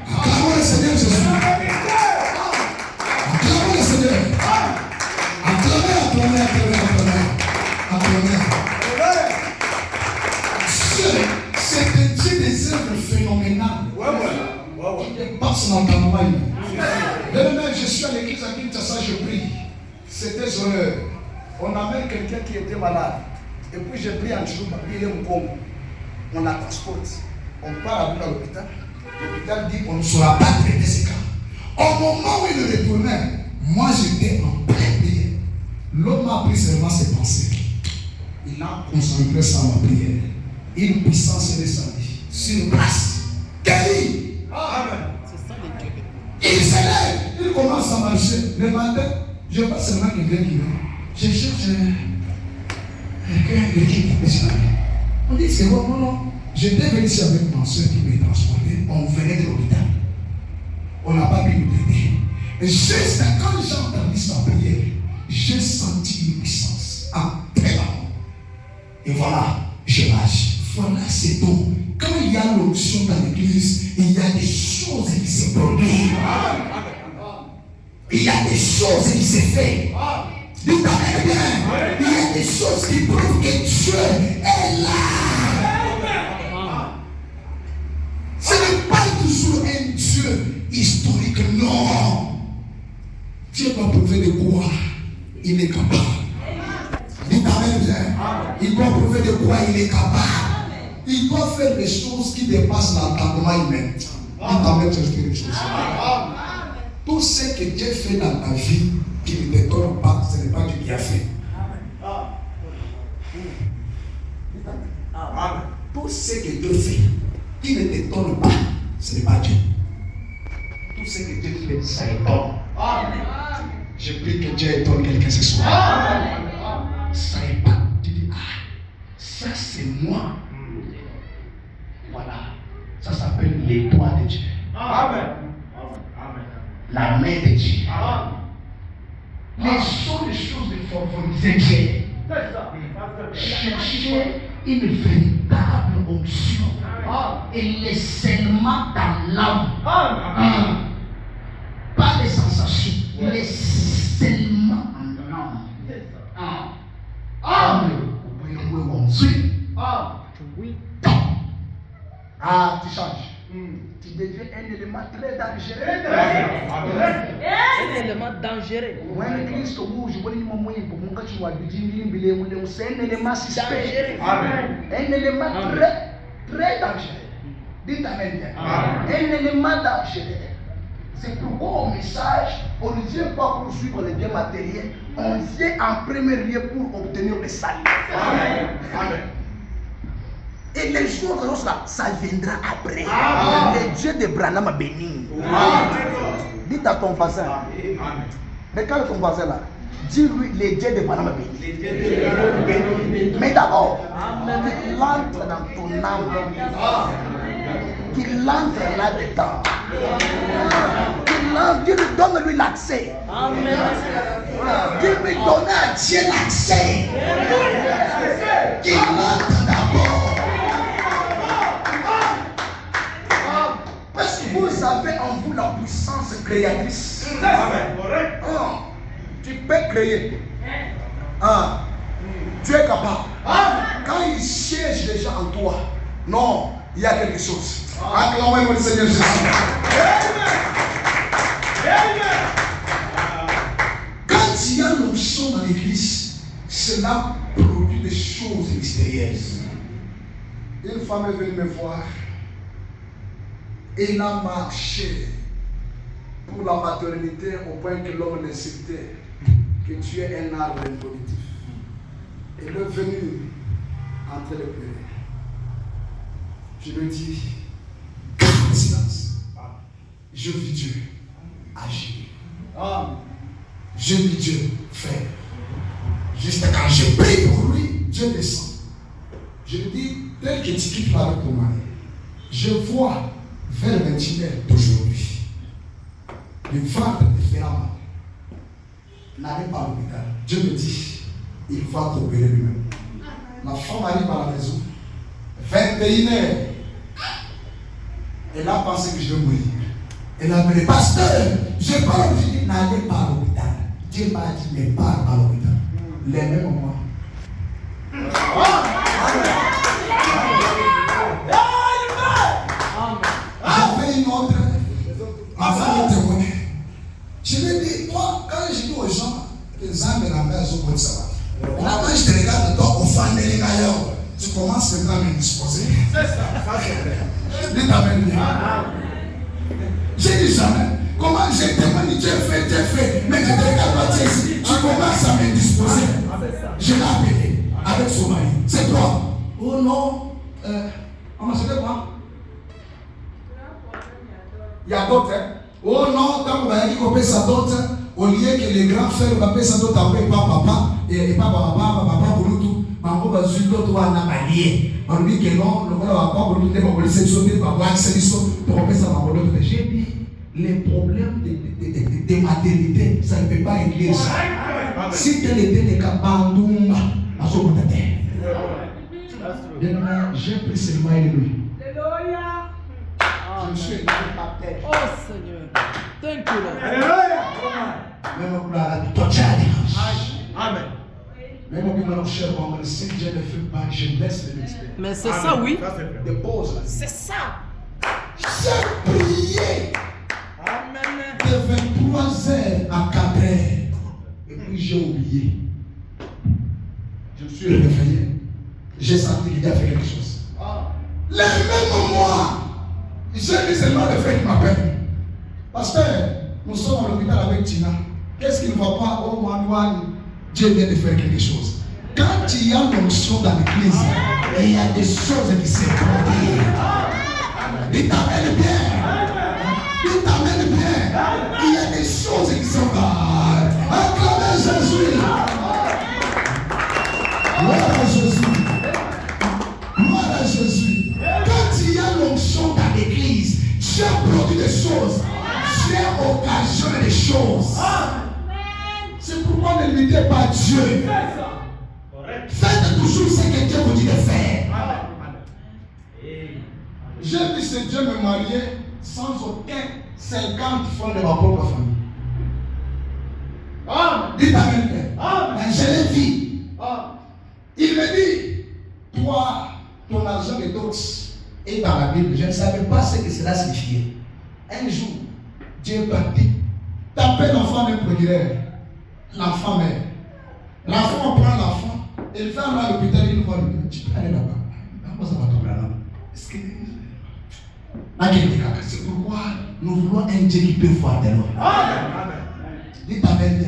Acclamons le Seigneur Jésus. Acclamons le Seigneur. Acclamez. C'est un Dieu des œuvres phénoménales. Qui dépasse l'entendement humain. Je suis à l'église à Kinshasa, je prie. C'était heureux. On amène quelqu'un qui était malade. Et puis j'ai pris un jour, il est au Congo. On la transporte. On part avec à l'hôpital. L'hôpital dit qu'on ne saura pas traiter ce cas. Au moment où il retournait, moi j'étais en pleine prière. L'homme a pris seulement ses pensées. Il a concentré sur ma prière. Une puissance est descendue sur place. Guéri. Amen. Il s'élève. Il commence à marcher. Le matin, je vois seulement quelqu'un qui vient. Je cherche quelqu'un qui est. On dit c'est bon, non. J'étais venu ici avec ma soeur qui m'a transporté. On venait de l'hôpital. On n'a pas pu nous traiter. Et juste quand j'ai entendu sa prière, j'ai senti une puissance après la mort. Et voilà, je marche. Voilà, c'est tout. Quand il y a l'onction dans l'église, il y a des choses qui se produisent. Il y a des choses qui se font. Dites bien, il y a des choses qui prouvent que Dieu est là. Ce n'est pas toujours un Dieu historique, non. Dieu va prouver de quoi il est capable. Dites amen bien. Il doit prouver de quoi il est capable. Il doit faire des choses qui dépassent l'entendement humain. Dites amen, je fais des choses. Tout ce que Dieu fait dans ta vie, qui ne t'étonne pas, ce n'est pas Dieu qui a fait. Tout ce que Dieu fait, qui ne t'étonne pas, ce n'est pas Dieu. Tout ce que Dieu fait, ça étonne. Je prie que Dieu étonne quelqu'un ce soir. Ça étonne. Tu dis, ça c'est moi. Voilà. Ça s'appelle les doigts de Dieu. Amen. La main de Dieu. Les choses de favoriser Dieu. Chercher une véritable onction et le scellement dans l'âme. Pas les sensations, le scellement en l'âme. Tu changes. Tu deviens un élément très dangereux. Un élément dangereux. C'est un élément suspect. Un élément très dangereux. Dites amen bien. Un élément dangereux. C'est pourquoi au message, on ne vient pas pour suivre les biens matériels, on vient en premier lieu pour obtenir le salut. Amen. Et les jours de là, ça viendra après. Le Dieu de Branham a béni. Dites à ton voisin. Regarde ton voisin là. Dis-lui, le Dieu de Branham a béni. Mais d'abord, il entre dans ton âme. Qu'il entre là-dedans. Qu'il entre, Dieu lui donne l'accès. Amen. Dieu lui donne à Dieu l'accès. Qu'il entre d'abord. Parce que vous avez en vous la puissance créatrice. Tu peux créer. Tu es capable. Quand il siège déjà en toi, non, il y a quelque chose. Acclamez le Seigneur Jésus. Quand il y a l'onction dans l'église, cela produit des choses mystérieuses. Une femme est venue me voir. Elle a marché pour la maternité au point que l'homme l'insultait que tu es un arbre impolitif. Elle est venue en train de pleurer. Je lui dis, silence. Je vis Dieu agir. Je vis Dieu faire. Juste quand je prie pour lui, Dieu descend. Je lui dis, tel que tu quittes avec ton mari, je vois vers 21h d'aujourd'hui, le ventre te fera mal. N'allez pas à l'hôpital. Dieu me dit, il va t'opérer lui-même. La femme arrive à la maison, 21h. Elle a pensé que je vais mourir. Elle a dit, pasteur, je parle. Je dis, n'allez pas à l'hôpital. Dieu m'a dit, mais pas à l'hôpital. Les mêmes moments. Avec une autre, avant de témoigner. Je lui ai dit, toi, quand je dis aux gens, les âmes de la maison vont savoir. Là, quand je te regarde, toi, au fan de l'égayeur, tu commences maintenant à me disposer. C'est ça, c'est vrai. Dis t'amènes bien. J'ai dit jamais. Comment j'ai témoigné, Dieu fait, mais je te regarde toi, ici, tu commences à me disposer. Je l'ai appelé avec son mari. C'est toi. Oh non. On m'a dit quoi? Il y a d'autres. Oh non, tant qu'on va dire qu'on peut ça d'autres, au lieu que les grands frères vont payer ça d'autres après, papa, et papa, pour nous tout. Maman va juste d'autres ou un amalier. On dit que non, le gars va pas pour nous dire qu'on va laisser sauter, on va laisser pour qu'on paye ça dans l'autre. J'ai dit, les problèmes de maternité, ça ne peut pas régler ça. Si tel était le cas, Bandoumba, à son côté. J'ai pris seulement lui. Je me suis élevé par terre. Oh Seigneur. Thank you Lord. Alléluia. Même pour la Amen. Même pour mon cher, si Dieu ne fait pas, je laisse le ministère. Mais c'est ça, oui. Dépose. C'est ça. J'ai prié Amen. de 23h à 4h. Et puis j'ai oublié. Je me suis réveillé. J'ai senti qu'il a fait quelque chose. Les mêmes mois. J'ai dit seulement le frère qui m'appelle. Pasteur, nous sommes à l'hôpital avec Tina. Qu'est-ce qui ne va pas? Oh, Manuel, Dieu vient de faire quelque chose. Quand il y a l'onction dans l'église, il y a des choses qui se produisent. Il t'amène bien. Il t'amène bien. Il y a des choses qui sont là. Acclamez Jésus. Gloire à Jésus. Gloire à Jésus. Quand il y a l'onction dans l'église, Dieu produit des choses. Dieu occasionne des choses. C'est pourquoi ne limitez pas Dieu. Faites toujours ce que Dieu vous dit de faire. J'ai vu ce Dieu me marier sans aucun 50 francs de ma propre famille. Dites Amen. Je l'ai vu. Il me dit, toi, ton argent est d'autres. Et dans la Bible, je ne savais pas ce que cela signifiait. Un jour, Dieu m'a dit, tapez l'enfant d'un procureur. L'enfant meurt. L'enfant prend l'enfant, il fait à l'hôpital, il voit le tu peux aller là-bas. Comment ça va tomber là-bas? Est-ce que. C'est pourquoi nous voulons un Dieu qui peut voir de loin. Dites Amen.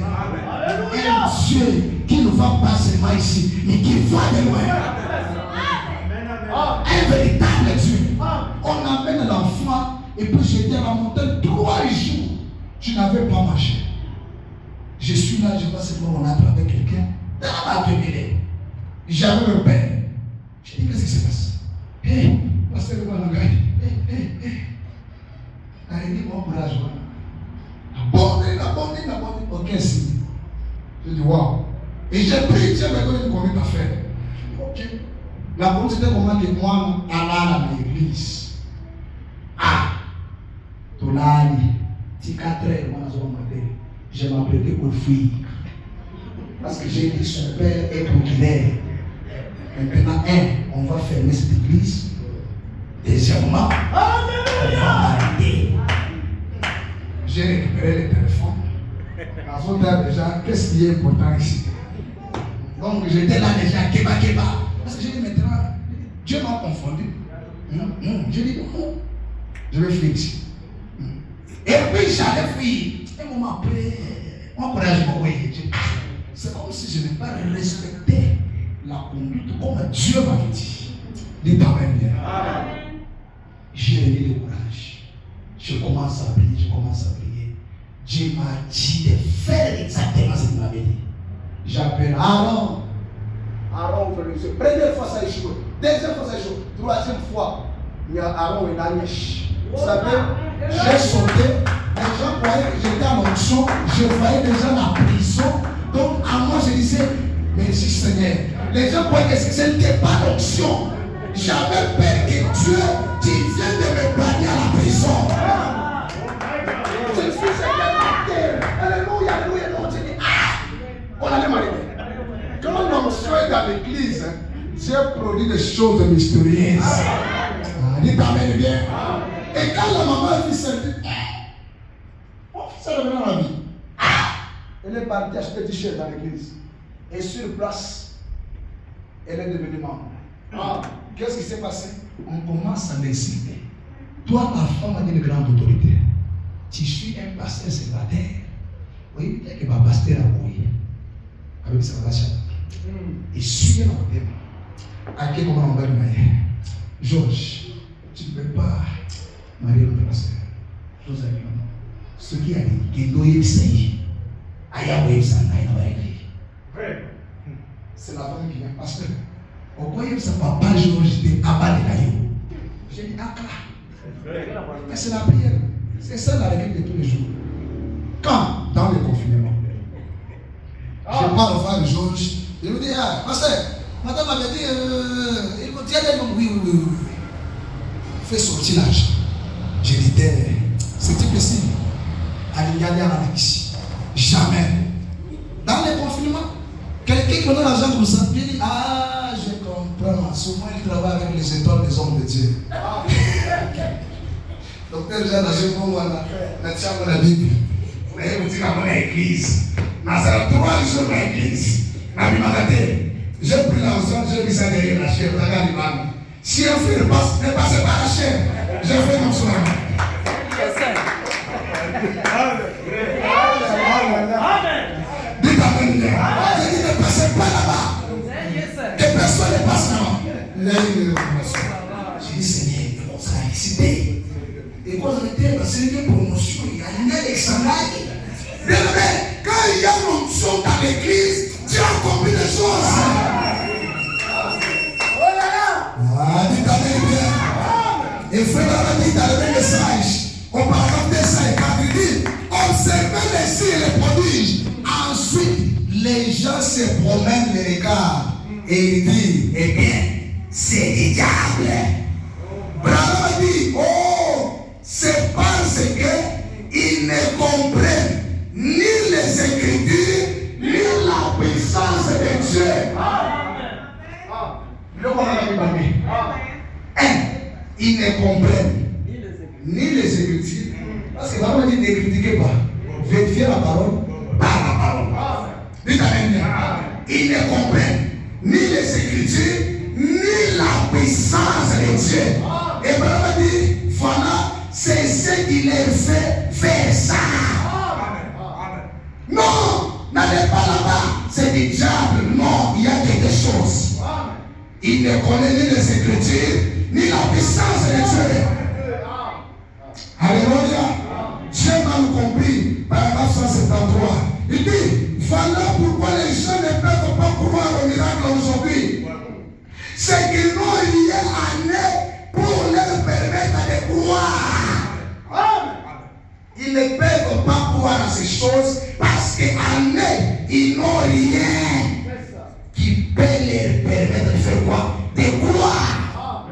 Un Dieu qui ne va pas seulement ici, mais qui voit de loin. Un véritable Dieu. On amène l'enfant et puis j'étais à la montagne 3 jours. Tu n'avais pas marché. Je suis là, je vois seulement on a avec quelqu'un. Dans ma télé. J'avais le père. Je dis, qu'est-ce qui se passe? Hé, pasteur, le Hey, encouragement. Abandonne. Aucun signe. Je dis, waouh. Et j'ai pris, Dieu m'a donné combien d'affaires. Ok. La bonne c'était comment que moi, à l'église. Ah. Tolani. Si 4 heures, moi, je m'apprêtais pour fuir. Parce que j'ai dit, son père est procureur. Maintenant, on va fermer cette église. Deuxièmement, on va arrêter. J'ai récupéré le téléphone. La photo déjà, qu'est-ce qui est important ici? Donc j'étais là déjà, keba. Parce que j'ai dit maintenant, Dieu m'a confondu. J'ai dit non, je vais fuir ici. Et puis j'allais fuir. Un moment après, mon courage m'a envoyé. C'est comme si je n'ai pas respecté la conduite comme Dieu m'avait dit. Dites Amen bien. J'ai remis le courage. Je commence à prier. Dieu m'a dit de faire exactement ce qu'il m'avait dit. J'appelle Aaron. Aaron, première fois ça échoue. Deuxième fois ça échoue. Troisième fois, il y a Aaron et Nanesh. Vous savez, j'ai sauté. Les gens croyaient que j'étais en onction. Je voyais déjà la prison. Donc à moi je disais, merci Seigneur. Les gens croyaient que ce n'était pas l'onction. J'avais peur que Dieu, tu viens de me banner à la prison. Je suis secrétaire. Alléluia. Non, j'ai dit, on allait m'arrêter. Quand l'onction est dans l'église, Dieu produit des choses mystérieuses. Dites Amen bien. Et quand la maman dit ça, elle dit, mon fils est revenu dans la vie. Elle est partie acheter du t-shirt dans l'église. Et sur place, elle est devenue membre. Qu'est-ce qui s'est passé? On commence à l'inciter. Toi, ta femme a une grande autorité. Tu suis un pasteur célibataire. Oui, il y a que ma pasteur a mouru. Avec sa relation. Et suis un thème. À quel moment on va le marier? Georges, tu ne peux pas marier notre pasteur. Joseph, ce qui a dit, qu'il doit y essayer. C'est la femme qui vient, pasteur. Pourquoi il y a sa papa Georges était abattu là-haut? J'ai dit, mais c'est la prière. C'est ça la règle de tous les jours. Quand, dans le confinement, je parle au frère Georges, je lui dis, pasteur, madame m'avait dit, il me dit, oui. Fais sortir l'argent. Je lui dis, c'est possible. Allez, regardez à la ici. Jamais. Dans les confinements, quelqu'un qui me donne l'argent comme ça, il dit, je comprends. Souvent, il travaille avec les étoiles des hommes de Dieu. Docteur Jean, je vais voir la Bible. Vous voyez, vous dites à mon église. Dans 3 jours de l'église, j'ai pris l'argent, j'ai mis ça derrière la chair. Regarde, si un feu ne passe pas la chair, je fais comme ça. Dites Amen. Je dis ne passez pas là-bas. Que personne ne passe là-bas. J'ai dit Seigneur, on sera excité. Et quand on était dans cette promotion, il y a une Alexandre. Quand il y a une onction dans l'église, Dieu accomplit des choses. Dites Amen bien. Et frère, on a dit dans le même message, auparavant de ça et quand il dit, observez les signes et les prodiges. Ensuite, les gens se promènent les regards et ils disent, eh bien, c'est du diable. Branham dit, c'est parce qu'ils ne comprennent ni les Écritures, ni la puissance de Dieu. Ils ne comprennent ni les Écritures, parce que Branham dit, ne critiquez pas, vérifiez la parole par la parole. Dites Amen bien. Ils ne comprennent ni les Écritures, ni la puissance de Dieu. Et Branham dit, voilà, c'est ce qui les fait faire ça. Non, n'allez pas là-bas, c'est du diable. Non, il y a quelque chose. Il ne connaît ni les Écritures, ni la puissance de Dieu. Alléluia. Dieu m'a compris, paragraphe 173. Il dit, voilà pourquoi les gens ne peuvent pas croire au miracle aujourd'hui. C'est qu'ils n'ont rien amené pour leur permettre de croire. ils ne peuvent pas croire à ces choses parce qu'en eux, ils n'ont rien qui peut leur permettre de faire quoi? De croire.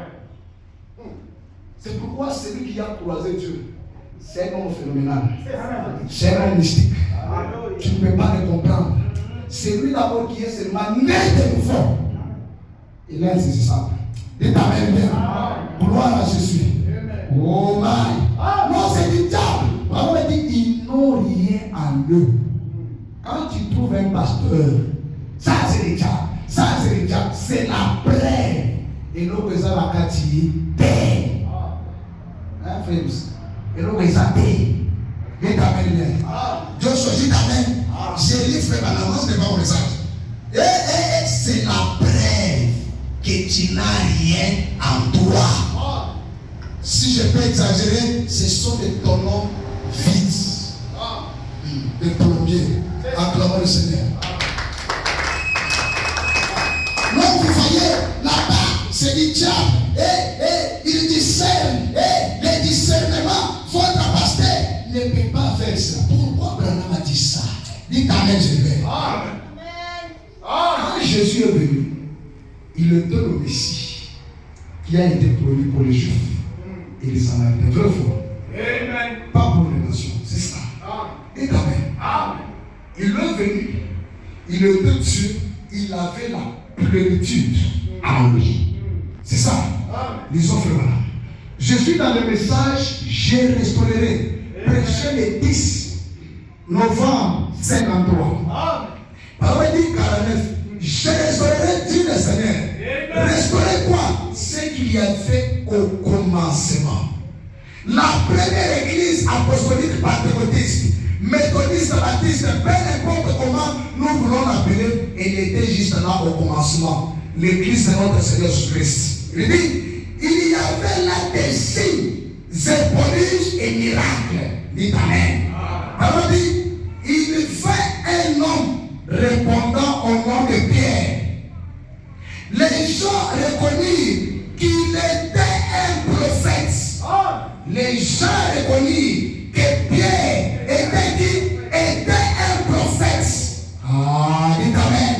C'est pourquoi celui qui a croisé Dieu, c'est un homme phénoménal. C'est un homme mystique. Tu ne peux pas le comprendre. C'est lui d'abord qui est seulement né de nouveau. Il est insaisissable. Dites Amen bien. Gloire à Jésus. Oh my. Non, c'est du diable. Pardon, il dit ils n'ont rien en eux. Quand tu trouves un pasteur, ça c'est le diable. Ça c'est le diable. C'est la preuve. Et nous, que ça va catiller. Hein, frère? Et nous, que ça t'est. Dites Amen bien. Dieu choisit Amen. J'ai dit, frère, la ce n'est pas mon message. C'est la preuve que tu n'as rien en toi. Si je peux exagérer, ce sont des tonneaux vides. Des plombiers. Acclamons le Seigneur. Non, vous voyez, là-bas, c'est du diable. Il discerne. Les discernements, votre pasteur ne peut pas faire ça. Pourquoi Branham a dit ça? Dites Amen, je vais. Quand Jésus est venu, il le donne au Messie qui a été promis pour les Juifs et les Samaritains. Vrai fort. Pas pour les nations, c'est ça. Dites Amen. Il est venu, il était Dieu, il avait la plénitude en lui. C'est ça. Lisons frère. Je suis dans le message, j'ai restaurerai. Prêché le 10 novembre 53. Parole dit 49. Je restaurerai, dit le Seigneur. Restaurer quoi? Ce qu'il y a fait au commencement. La première église apostolique pentecôtiste, méthodiste, baptiste, peu importe comment nous voulons l'appeler, elle était juste là au commencement. L'église de notre Seigneur Jésus-Christ. Il dit, il y avait là des signes, prodiges et miracles. Dites Amen. Alors dit, il fait un homme répondant au nom de Pierre. Les gens reconnurent qu'il était un prophète. Les gens reconnurent que Pierre était un prophète. Dites Amen.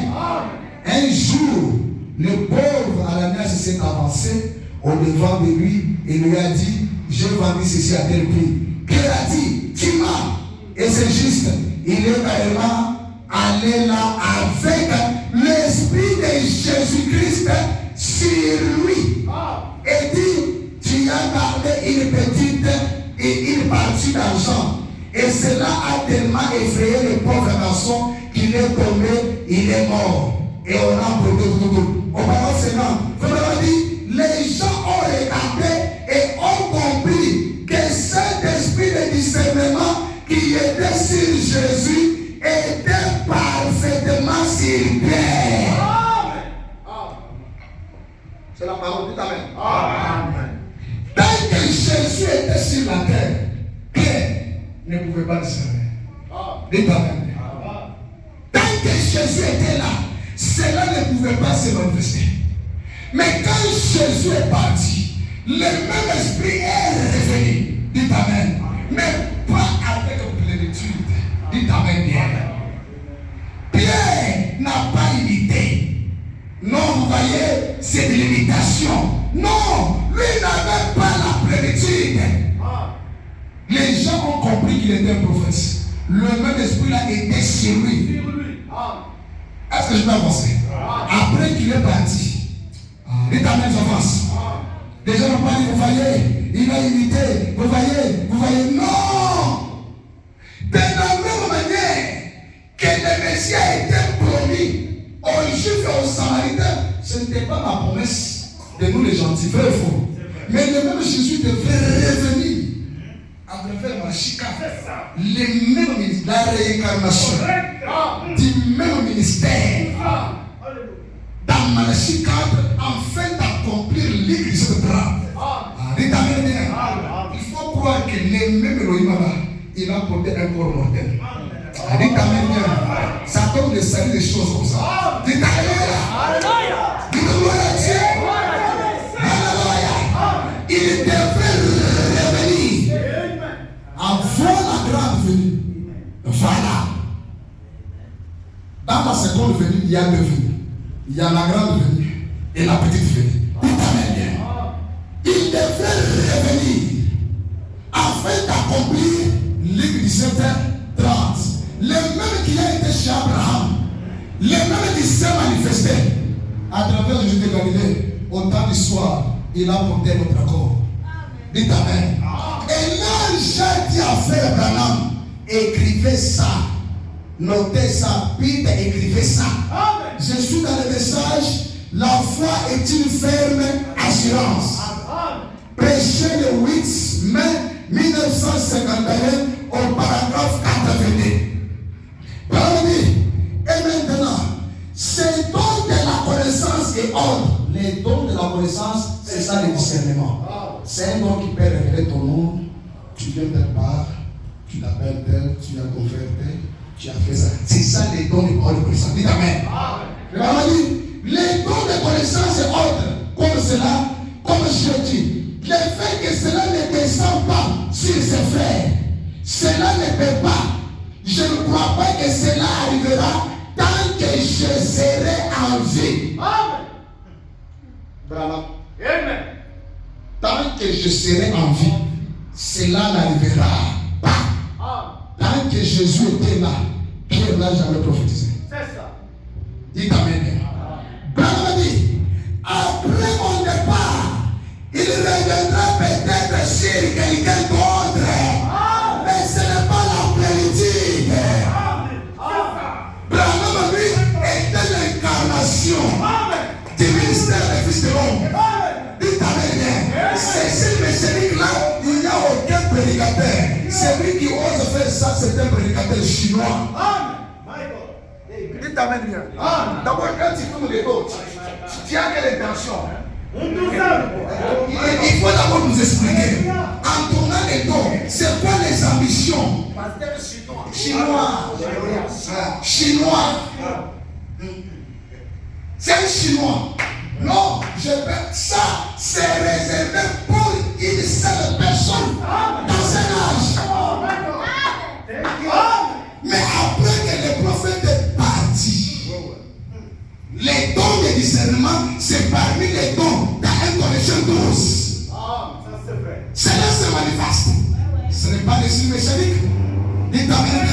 Un jour, le pauvre Ananias s'est avancé au devant de lui et lui a dit, j'ai vendu ceci à tel prix. Pierre a dit, tu m'as. Et c'est juste, il est carrément allé là avec l'esprit de Jésus-Christ sur lui. Et dit, tu as gardé une petite et une partie d'argent. Et cela a tellement effrayé le pauvre garçon qu'il est tombé, il est mort. Et on a produit tout. Au moment Seigneur, vous dit, les gens ont regardé et ont compris que cet esprit de discernement qui était sur Jésus était parfaitement sur Pierre. C'est la parole, dites Amen. Amen. Tant que Jésus était sur la terre, Pierre ne pouvait pas discerner. Dites Amen. Tant que Jésus était là, cela ne pouvait pas se manifester. Mais quand Jésus est parti, le même esprit est revenu. Dites Amen. Mais pas avec plénitude. Dites Amen bien. Pierre n'a pas imité. Non, vous voyez, c'est de l'imitation. Non, lui n'avait pas la plénitude. Les gens ont compris qu'il était un prophète. Le même esprit là était sur lui. Est-ce que je peux avancer? Après qu'il est parti, dites Amen, j'avance. Les gens n'ont pas dit, vous voyez, il a imité, vous voyez, non! De la même manière que le Messie a été promis aux Juifs et aux Samaritains, ce n'était pas ma promesse de nous les gentils, vrai ou faux. Mais le même Jésus devait revenir à travers Machika, les mêmes ministères, la réincarnation du même ministère. Dans Malachie 4, afin d'accomplir l'église de Brave. Dites Amen bien. Il faut croire que les mêmes Elohim, il a porté un corps mortel. Dites Amen bien. Ça donne le salut des choses comme ça. Dites Alléluia. Dites gloire à Dieu. Alléluia. Il devait revenir avant la la seconde venue, il y a deux venues. Il y a la grande venue et la petite venue. Dites Amen bien. Il devrait revenir afin d'accomplir l'île 17h30. Les mêmes qui a été chez Abraham, les mêmes qui s'est manifesté à travers le Jésus de Galilée, au temps du soir, il a porté notre accord. Dites Amen. Et là, j'ai dit à frère Branham, écrivez ça, notez ça, Peter, écrivez ça. Je suis dans le message, la foi est une ferme assurance. Prêché le 8 mai 1951 au paragraphe 82. Et maintenant, ces dons de la connaissance et ordre. Les dons de la connaissance, c'est ça le discernement. C'est un don qui peut révéler ton nom. Tu viens de part, tu t'appelles tel, tu as converti, tu as fait ça. C'est ça les dons de connaissance. Dites Amen. Les dons de connaissance et ordre, comme cela, comme je dis, le fait que cela ne descend pas sur ses frères, cela ne peut pas. Je ne crois pas que cela arrivera tant que je serai en vie. Amen. Amen. Tant que je serai en vie, cela n'arrivera pas. Tant que Jésus était là, Pierre n'a jamais prophétisé. C'est ça. Dites Amen. Branham dit, après mon départ, il reviendra peut-être sur quelqu'un d'autre. Mais ce n'est pas la plénitude. Branham, lui, était l'incarnation du ministère des Fils de l'homme. Dites Amen. C'est ce messianique-là, il n'y a aucun prédicateur. Celui qui ose faire ça, c'est un prédicateur chinois. Dites Amen bien. D'abord, quand tu tournes les autres, tu as quelle intention? Il faut d'abord nous expliquer. En tournant les dons, c'est quoi les ambitions? Chinois. C'est un Chinois. Non, ça, c'est réservé pour une seule personne dans un âge. Mais après que le prophète est parti, les dons de discernement, c'est parmi les dons dans 1 Corinthiens 12. Cela se manifeste. Ce n'est pas des signes mécaniques. Dites Amen.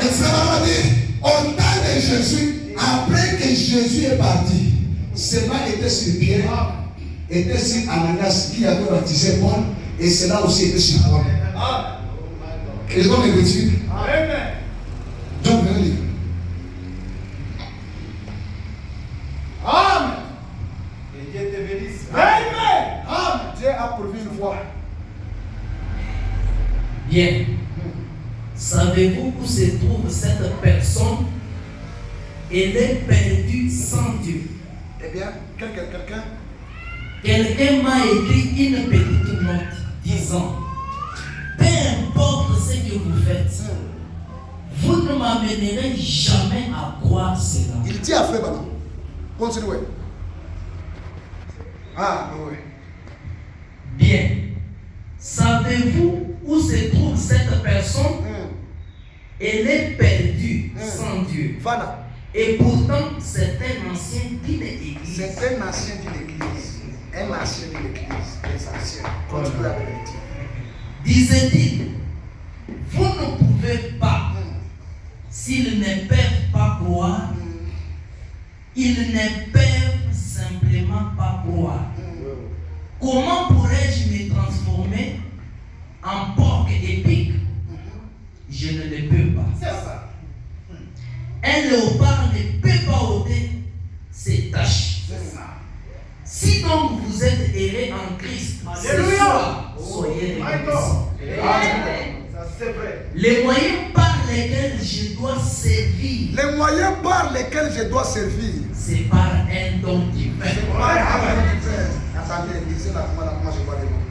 Et frère m'a dit, au temps de Jésus, après que Jésus est parti, cela était sur Pierre, était sur Ananias qui avait baptisé Paul, et cela aussi était sur Paul. Et je donne les l'écriture. Donc, venez lire. Amen. Et Dieu te bénisse. Amen. Dieu a pourvu une fois. Bien. Savez-vous où se trouve cette personne? Elle est perdue sans Dieu. Eh bien, quelqu'un. Quelqu'un m'a écrit une petite note disant, peu importe ce que vous faites, vous ne m'amènerez jamais à croire cela. Il dit à Frère Branham. Continuez. Oui. Bien. Savez-vous où se trouve cette personne? Elle est perdue sans Dieu. Voilà. Et pourtant, c'est un ancien d'une église. C'est un ancien de l'église. Un ancien de l'église. Les anciens. Continuez avec le titre. Disait-il, vous ne pouvez pas, s'ils ne peuvent pas croire, ils ne peuvent simplement pas croire. Comment pourrais-je me transformer en porc épique? Je ne le peux pas. C'est ça. Un léopard ne peut pas ôter ses taches. C'est ça. Si donc vous êtes errés en Christ, ce soir, soyez reconnaissants. Ça c'est vrai. Les moyens par lesquels je dois servir, Les moyens par lesquels je dois servir. c'est par un don divin. Attendez, lisez la commande, comment je vois les mots.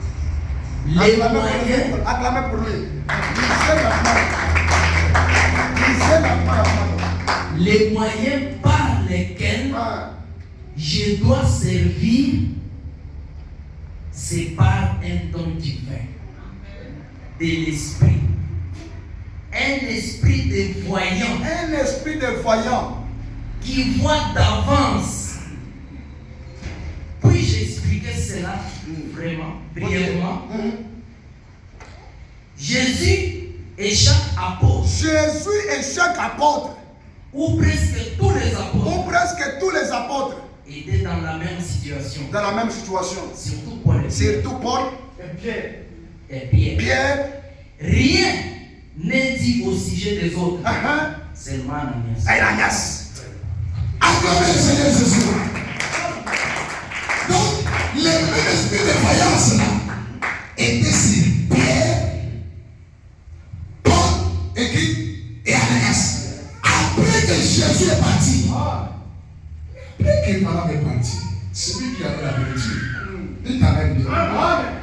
Les moyens, Acclamez pour lui. Lisez la commande. Lisez la commande. les moyens par lesquels je dois servir, c'est par un don divin de l'esprit. Un esprit de voyant. Un esprit de voyant. qui voit d'avance. Puis-je expliquer cela vraiment, brièvement? Jésus et chaque apôtre, Jésus et chaque apôtre, ou presque tous les apôtres, ou presque tous les apôtres, étaient dans la même situation. dans la même situation. Surtout Paul et Pierre. Surtout Paul Et Pierre. Pierre. Rien n'est dit au sujet des autres. Seulement Ananias. Ananias. Acclamez le Seigneur Jésus. Donc, les mêmes esprits de voyance là étaient sur Pierre, Paul et qui? Et Ananias. Après que Jésus est parti, après que Madame est parti, celui qui avait la vérité, il t'amène bien.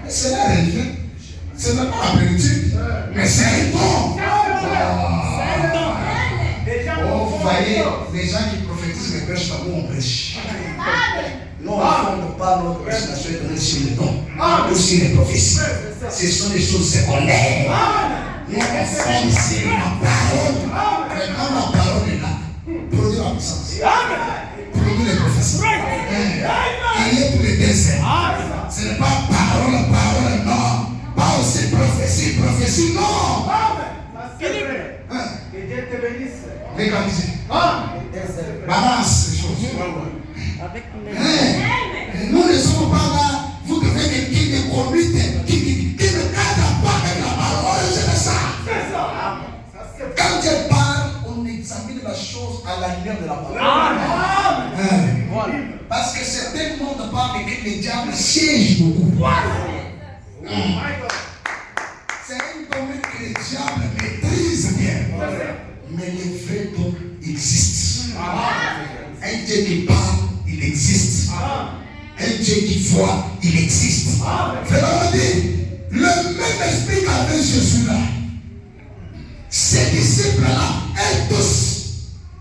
Mais c'est la religion. Ce n'est pas la vérité, mais c'est un don. Oh, vous voyez, les gens qui prophétisent ne prêchent pas, nous on prêche. Nous on ne fonde pas notre prédication éternelle sur le don, ou sur les prophéties. Ce sont des choses secondaires. Nous on fonde sur la parole. Mais quand la parole est là, produit la puissance, produit les prophéties. Il y a tous les déserts. Ce n'est pas parole, non. Pas aussi prophétie, non. Que Dieu te bénisse. Légalisez. Balance les choses. Nous ne sommes pas là. Vous devez quelqu'un de conduite qui ne cadre pas avec la parole. C'est ça. Quand Dieu parle, on examine la chose à la lumière de la parole. Parce que certains mondes parlent que les diables siègent beaucoup. C'est un domaine que les diables maîtrisent bien. Mais les vrais dons existent. Un Dieu qui parle, il existe. Un Dieu qui voit, il existe. Frère, dit, le même esprit qu'avait Jésus là, ces disciples-là, elles tous,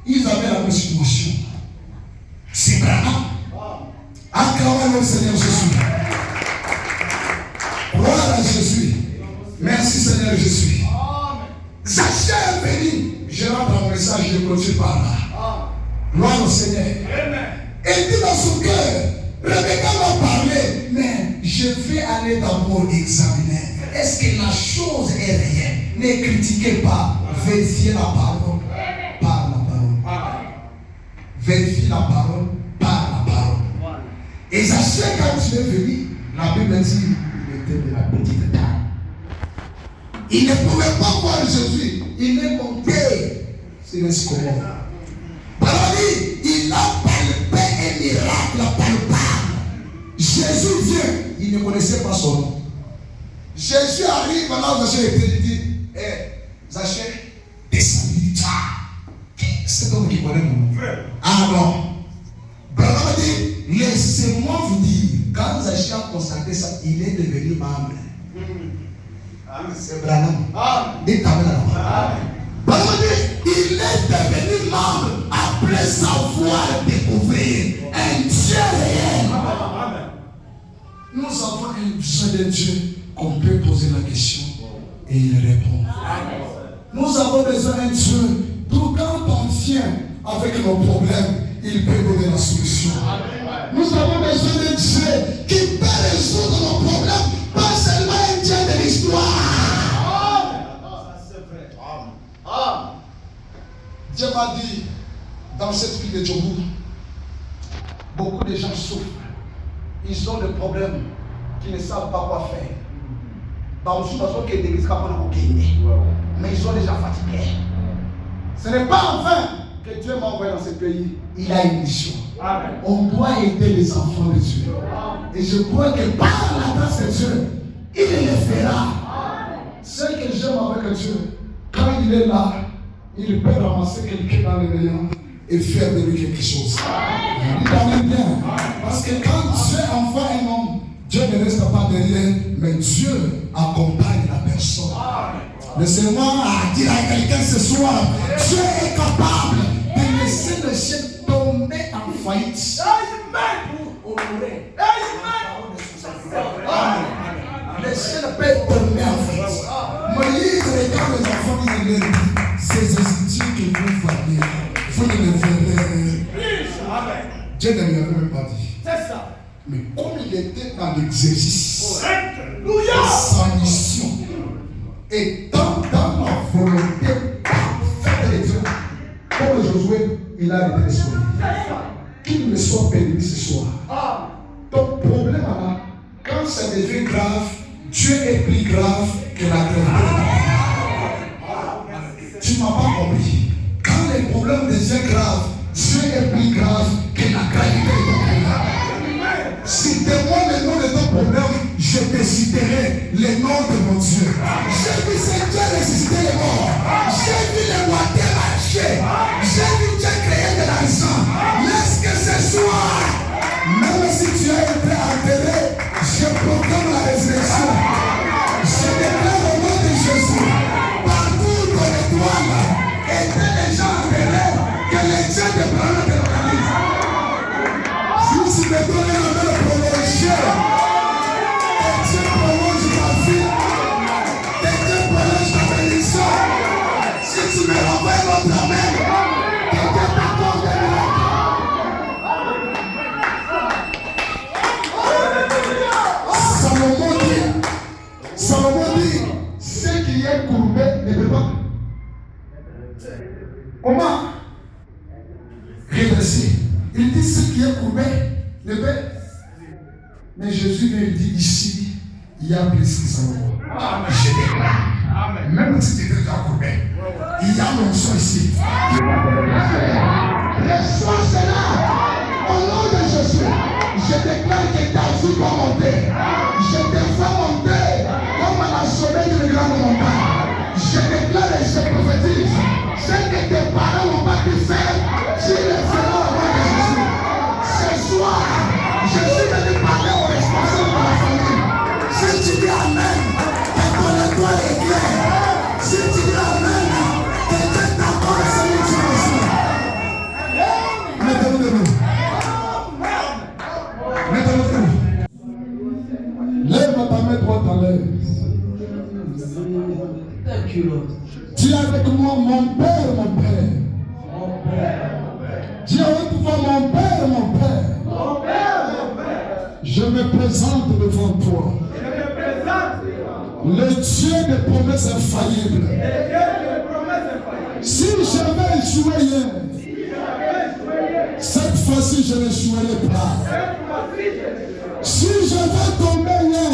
ils avaient la même situation. C'est vraiment. Acclamez le Seigneur Jésus. Gloire à Jésus. Merci Seigneur Jésus. Zachée est venu. Je rentre dans mon message, je continue par là. Gloire au Seigneur. Et dit dans son cœur, Rebecca m'a parlé, mais je vais aller d'abord examiner. Est-ce que la chose est réelle? Ne critiquez pas. Vérifiez la parole par la parole. Vérifiez la parole par la parole. Et Zachée, quand il est venu, la Bible dit il était de la petite taille. Il ne pouvait pas voir Jésus. Il est monté. C'est le comment. Alors il a palpé un miracle palpable. Jésus vient. Il ne connaissait pas son nom. Jésus arrive là où Zachée était. Il dit, Zachée, descends. C'est donc qui connaît mon nom. Ah non. Bravo dit, laissez-moi vous dire, quand Zachée a constaté ça, il est devenu membre. C'est Branham. Il est devenu membre après savoir découvrir un Dieu réel. Nous avons un besoin de Dieu qu'on peut poser la question et il répond. Nous avons besoin d'un Dieu pour quand on vient avec nos problèmes, il peut donner la solution. Nous avons besoin d'un Dieu qui peut résoudre nos problèmes, pas seulement un Dieu de l'histoire. Dieu m'a dit, dans cette ville de Djobou, beaucoup de gens souffrent. Ils ont des problèmes qui ne savent pas quoi faire. Mais ils sont déjà fatigués. Ce n'est pas en vain que Dieu m'a envoyé dans ce pays. Il a une mission. On doit aider les enfants de Dieu. Et je crois que par la grâce de Dieu, il le fera. Ce que j'aime avec Dieu, quand il est là, il peut ramasser quelqu'un dans les néants et faire de lui quelque chose. Il t'amène bien. Parce que quand Dieu envoie un homme, Dieu ne reste pas derrière, mais Dieu accompagne la personne. Laissez-moi dire à quelqu'un ce soir, Dieu est capable de laisser le chien tomber en faillite. Pour honorer la parole de son Seigneur. Le chien peut tomber en faillite. Moïse regarde les enfants, il leur dit, ces instituts que vous voyez, vous ne les verrez Dieu ne lui avait même pas dit. C'est ça. Mais comme il était dans l'exercice Alléluia. de sa mission, et dans la volonté parfaite de Dieu, comme Josué, il a été sauvé. Qu'il me soit béni ce soir. Ton problème là, quand ça devient grave, Dieu est plus grave que la gravité. Tu ne m'as pas compris. Quand les problèmes deviennent graves, Dieu est plus grave que la gravité de ton problème. Cite-moi le nom de ton problème, je te citerai le nom de mon Dieu. J'ai vu ce Dieu ressusciter les morts. J'ai vu les boiteux marcher. J'ai vu Dieu créer de l'argent. Laisse que ce soir, même si tu as été enterré, je proclame la résurrection. Je déclare au nom de Jésus, partout ton étoile était déjà enterré, que les dieux de Brahma te localisent. Si tu me donnes un nom prolongé, que Dieu prolonge ta vie, que Dieu prolonge ta bénédiction. Si tu me renvoies l'autre main, que Dieu t'accorde des miracles. Salomon dit, ce qui est courbé ne peut pas. Comment redresser? Il dit ce qui est courbé ne peut. Mais Jésus vient et dit ici, il y a plus que Salomon. Je déclare, même si tu es déjà courbé, il y a l'onction ici. Reçois cela au nom de Jésus. Je déclare que ta vie va monter. Je te fais monter comme à la sommet d'une grande montagne. Je déclare et je prophétise. Ce que tes parents n'ont pas pu faire, tu le feras au nom de Jésus. Ce soir, je suis venu parler aux responsables de la famille. Si tu dis Amen, que ton étoile est claire. Si tu dis Amen, que Dieu t'accorde celui qui reçoit. Mettez-vous debout. Mettez-vous debout. Lève ta main droite à l'aise. Dis avec moi, mon Père, mon Père. Dis avec moi, mon Père, mon Père. Je me présente devant toi. Le Dieu des promesses infaillibles. Si j'avais échoué hier, cette fois-ci je n'échouerai pas. Si j'avais tombé hier,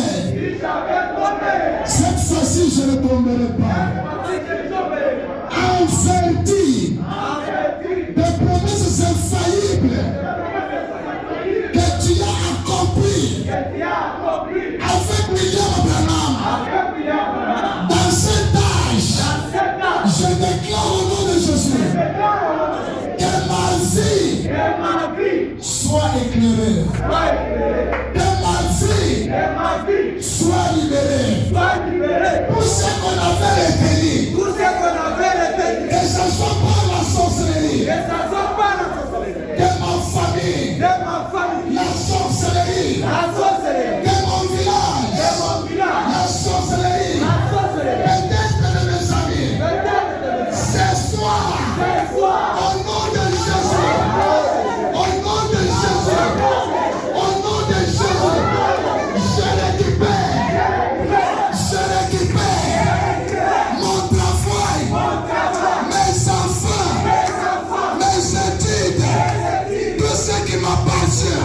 cette fois-ci je ne tomberai pas. Enverti des promesses infaillibles que tu as accompli avec William Abraham. Dans cet âge, je déclare au nom de Jésus que ma vie soit éclairée. Que ma vie soit libérée. Pour ce qu'on avait retenu, que ce ne soit pas la sorcellerie. De ma famille, la sorcellerie. De mon village, la sorcellerie. Peut-être de mes amis. Ce soir, au nom de Jésus, au nom de Jésus, au nom de Jésus, je récupère mon travail, mes enfants, mes études, tout ce qui m'appartient.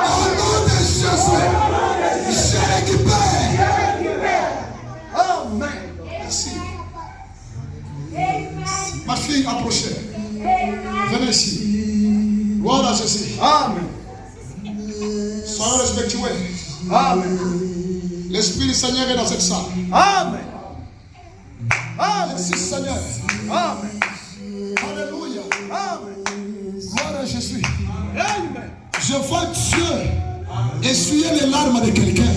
Au nom de Jésus, je récupère. Oh, Amen. Merci. Ma fille, approchez. Venez ici. Gloire à Jésus. Amen. Soyons respectueux. Amen. L'Esprit du Seigneur est dans cette salle. Amen. Amen. Merci Seigneur. Amen. Alléluia. Amen. Gloire à Jésus. Amen. Je vois Dieu essuyer les larmes de quelqu'un.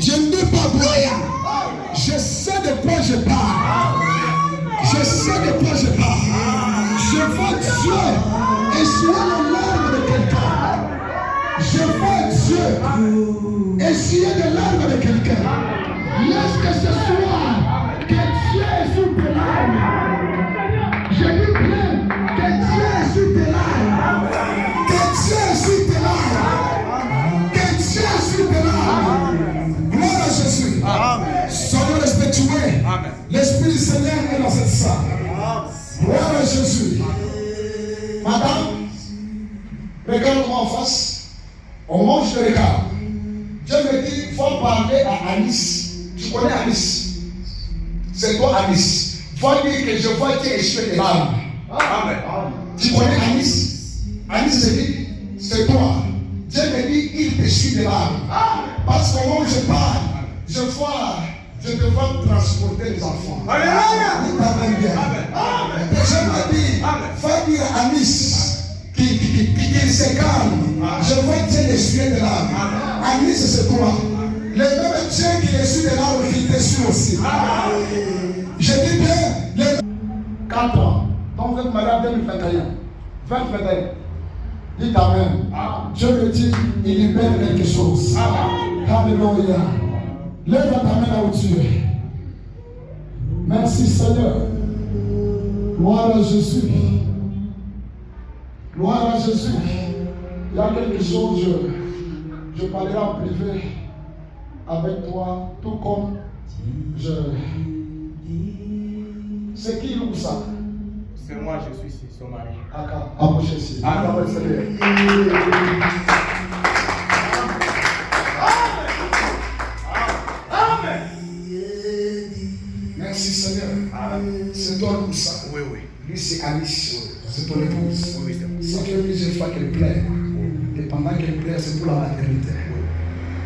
Je ne dis pas gloire. Je sais de quoi je parle. Je sais de quoi je parle. Je vois Dieu essuyer les larmes de quelqu'un. Je vois Dieu essuyer les larmes de quelqu'un. Laisse que ce soir que Dieu essuie tes larmes. Je dis bien que Dieu essuie tes larmes. ça. Gloire à Jésus. Madame, regarde-moi en face. On mange le regard. Dieu me dit, il faut parler à Alice. Tu connais Alice? C'est toi Alice. Va dire que je vois qu'il essuie des larmes. Amen. Tu connais Alice? Alice se dit, c'est toi. Dieu me dit, il t'essuie des larmes. Parce que moi je parle, je te vois transporter les enfants. Alléluia. Je me dis, va dire à Alice qu'il se calme. Je vois Dieu l'essuie des larmes. Alice, c'est toi. Le même Dieu qui essuie des larmes, qui t'essuie aussi. Je dis bien, 4 ans. Donc vous êtes marié en 2021. 2021. Dites Amen. Dieu me dit, il libère quelque chose. Alléluia. Lève ta main là où tu es. Merci Seigneur. Gloire à Jésus. Gloire à Jésus. Il y a quelque chose, je parlerai en privé avec toi, tout comme c'est qui loue ça? C'est moi, je suis son mari. Approchez ici. Merci Seigneur. C'est toi loue ça? Oui. Lui c'est Alice. C'est ton épouse. Oui, c'est moi. Ça fait plusieurs fois qu'elle plaît. Et pendant qu'elle plaît, c'est pour la maternité.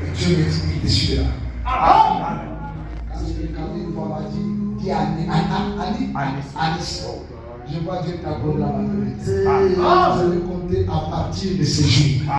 Et Dieu me dit, il est celui-là. Quand il m'a dit, Alice. Je vois Dieu t'accorder la maternité. Je vais compter à partir de ce jour.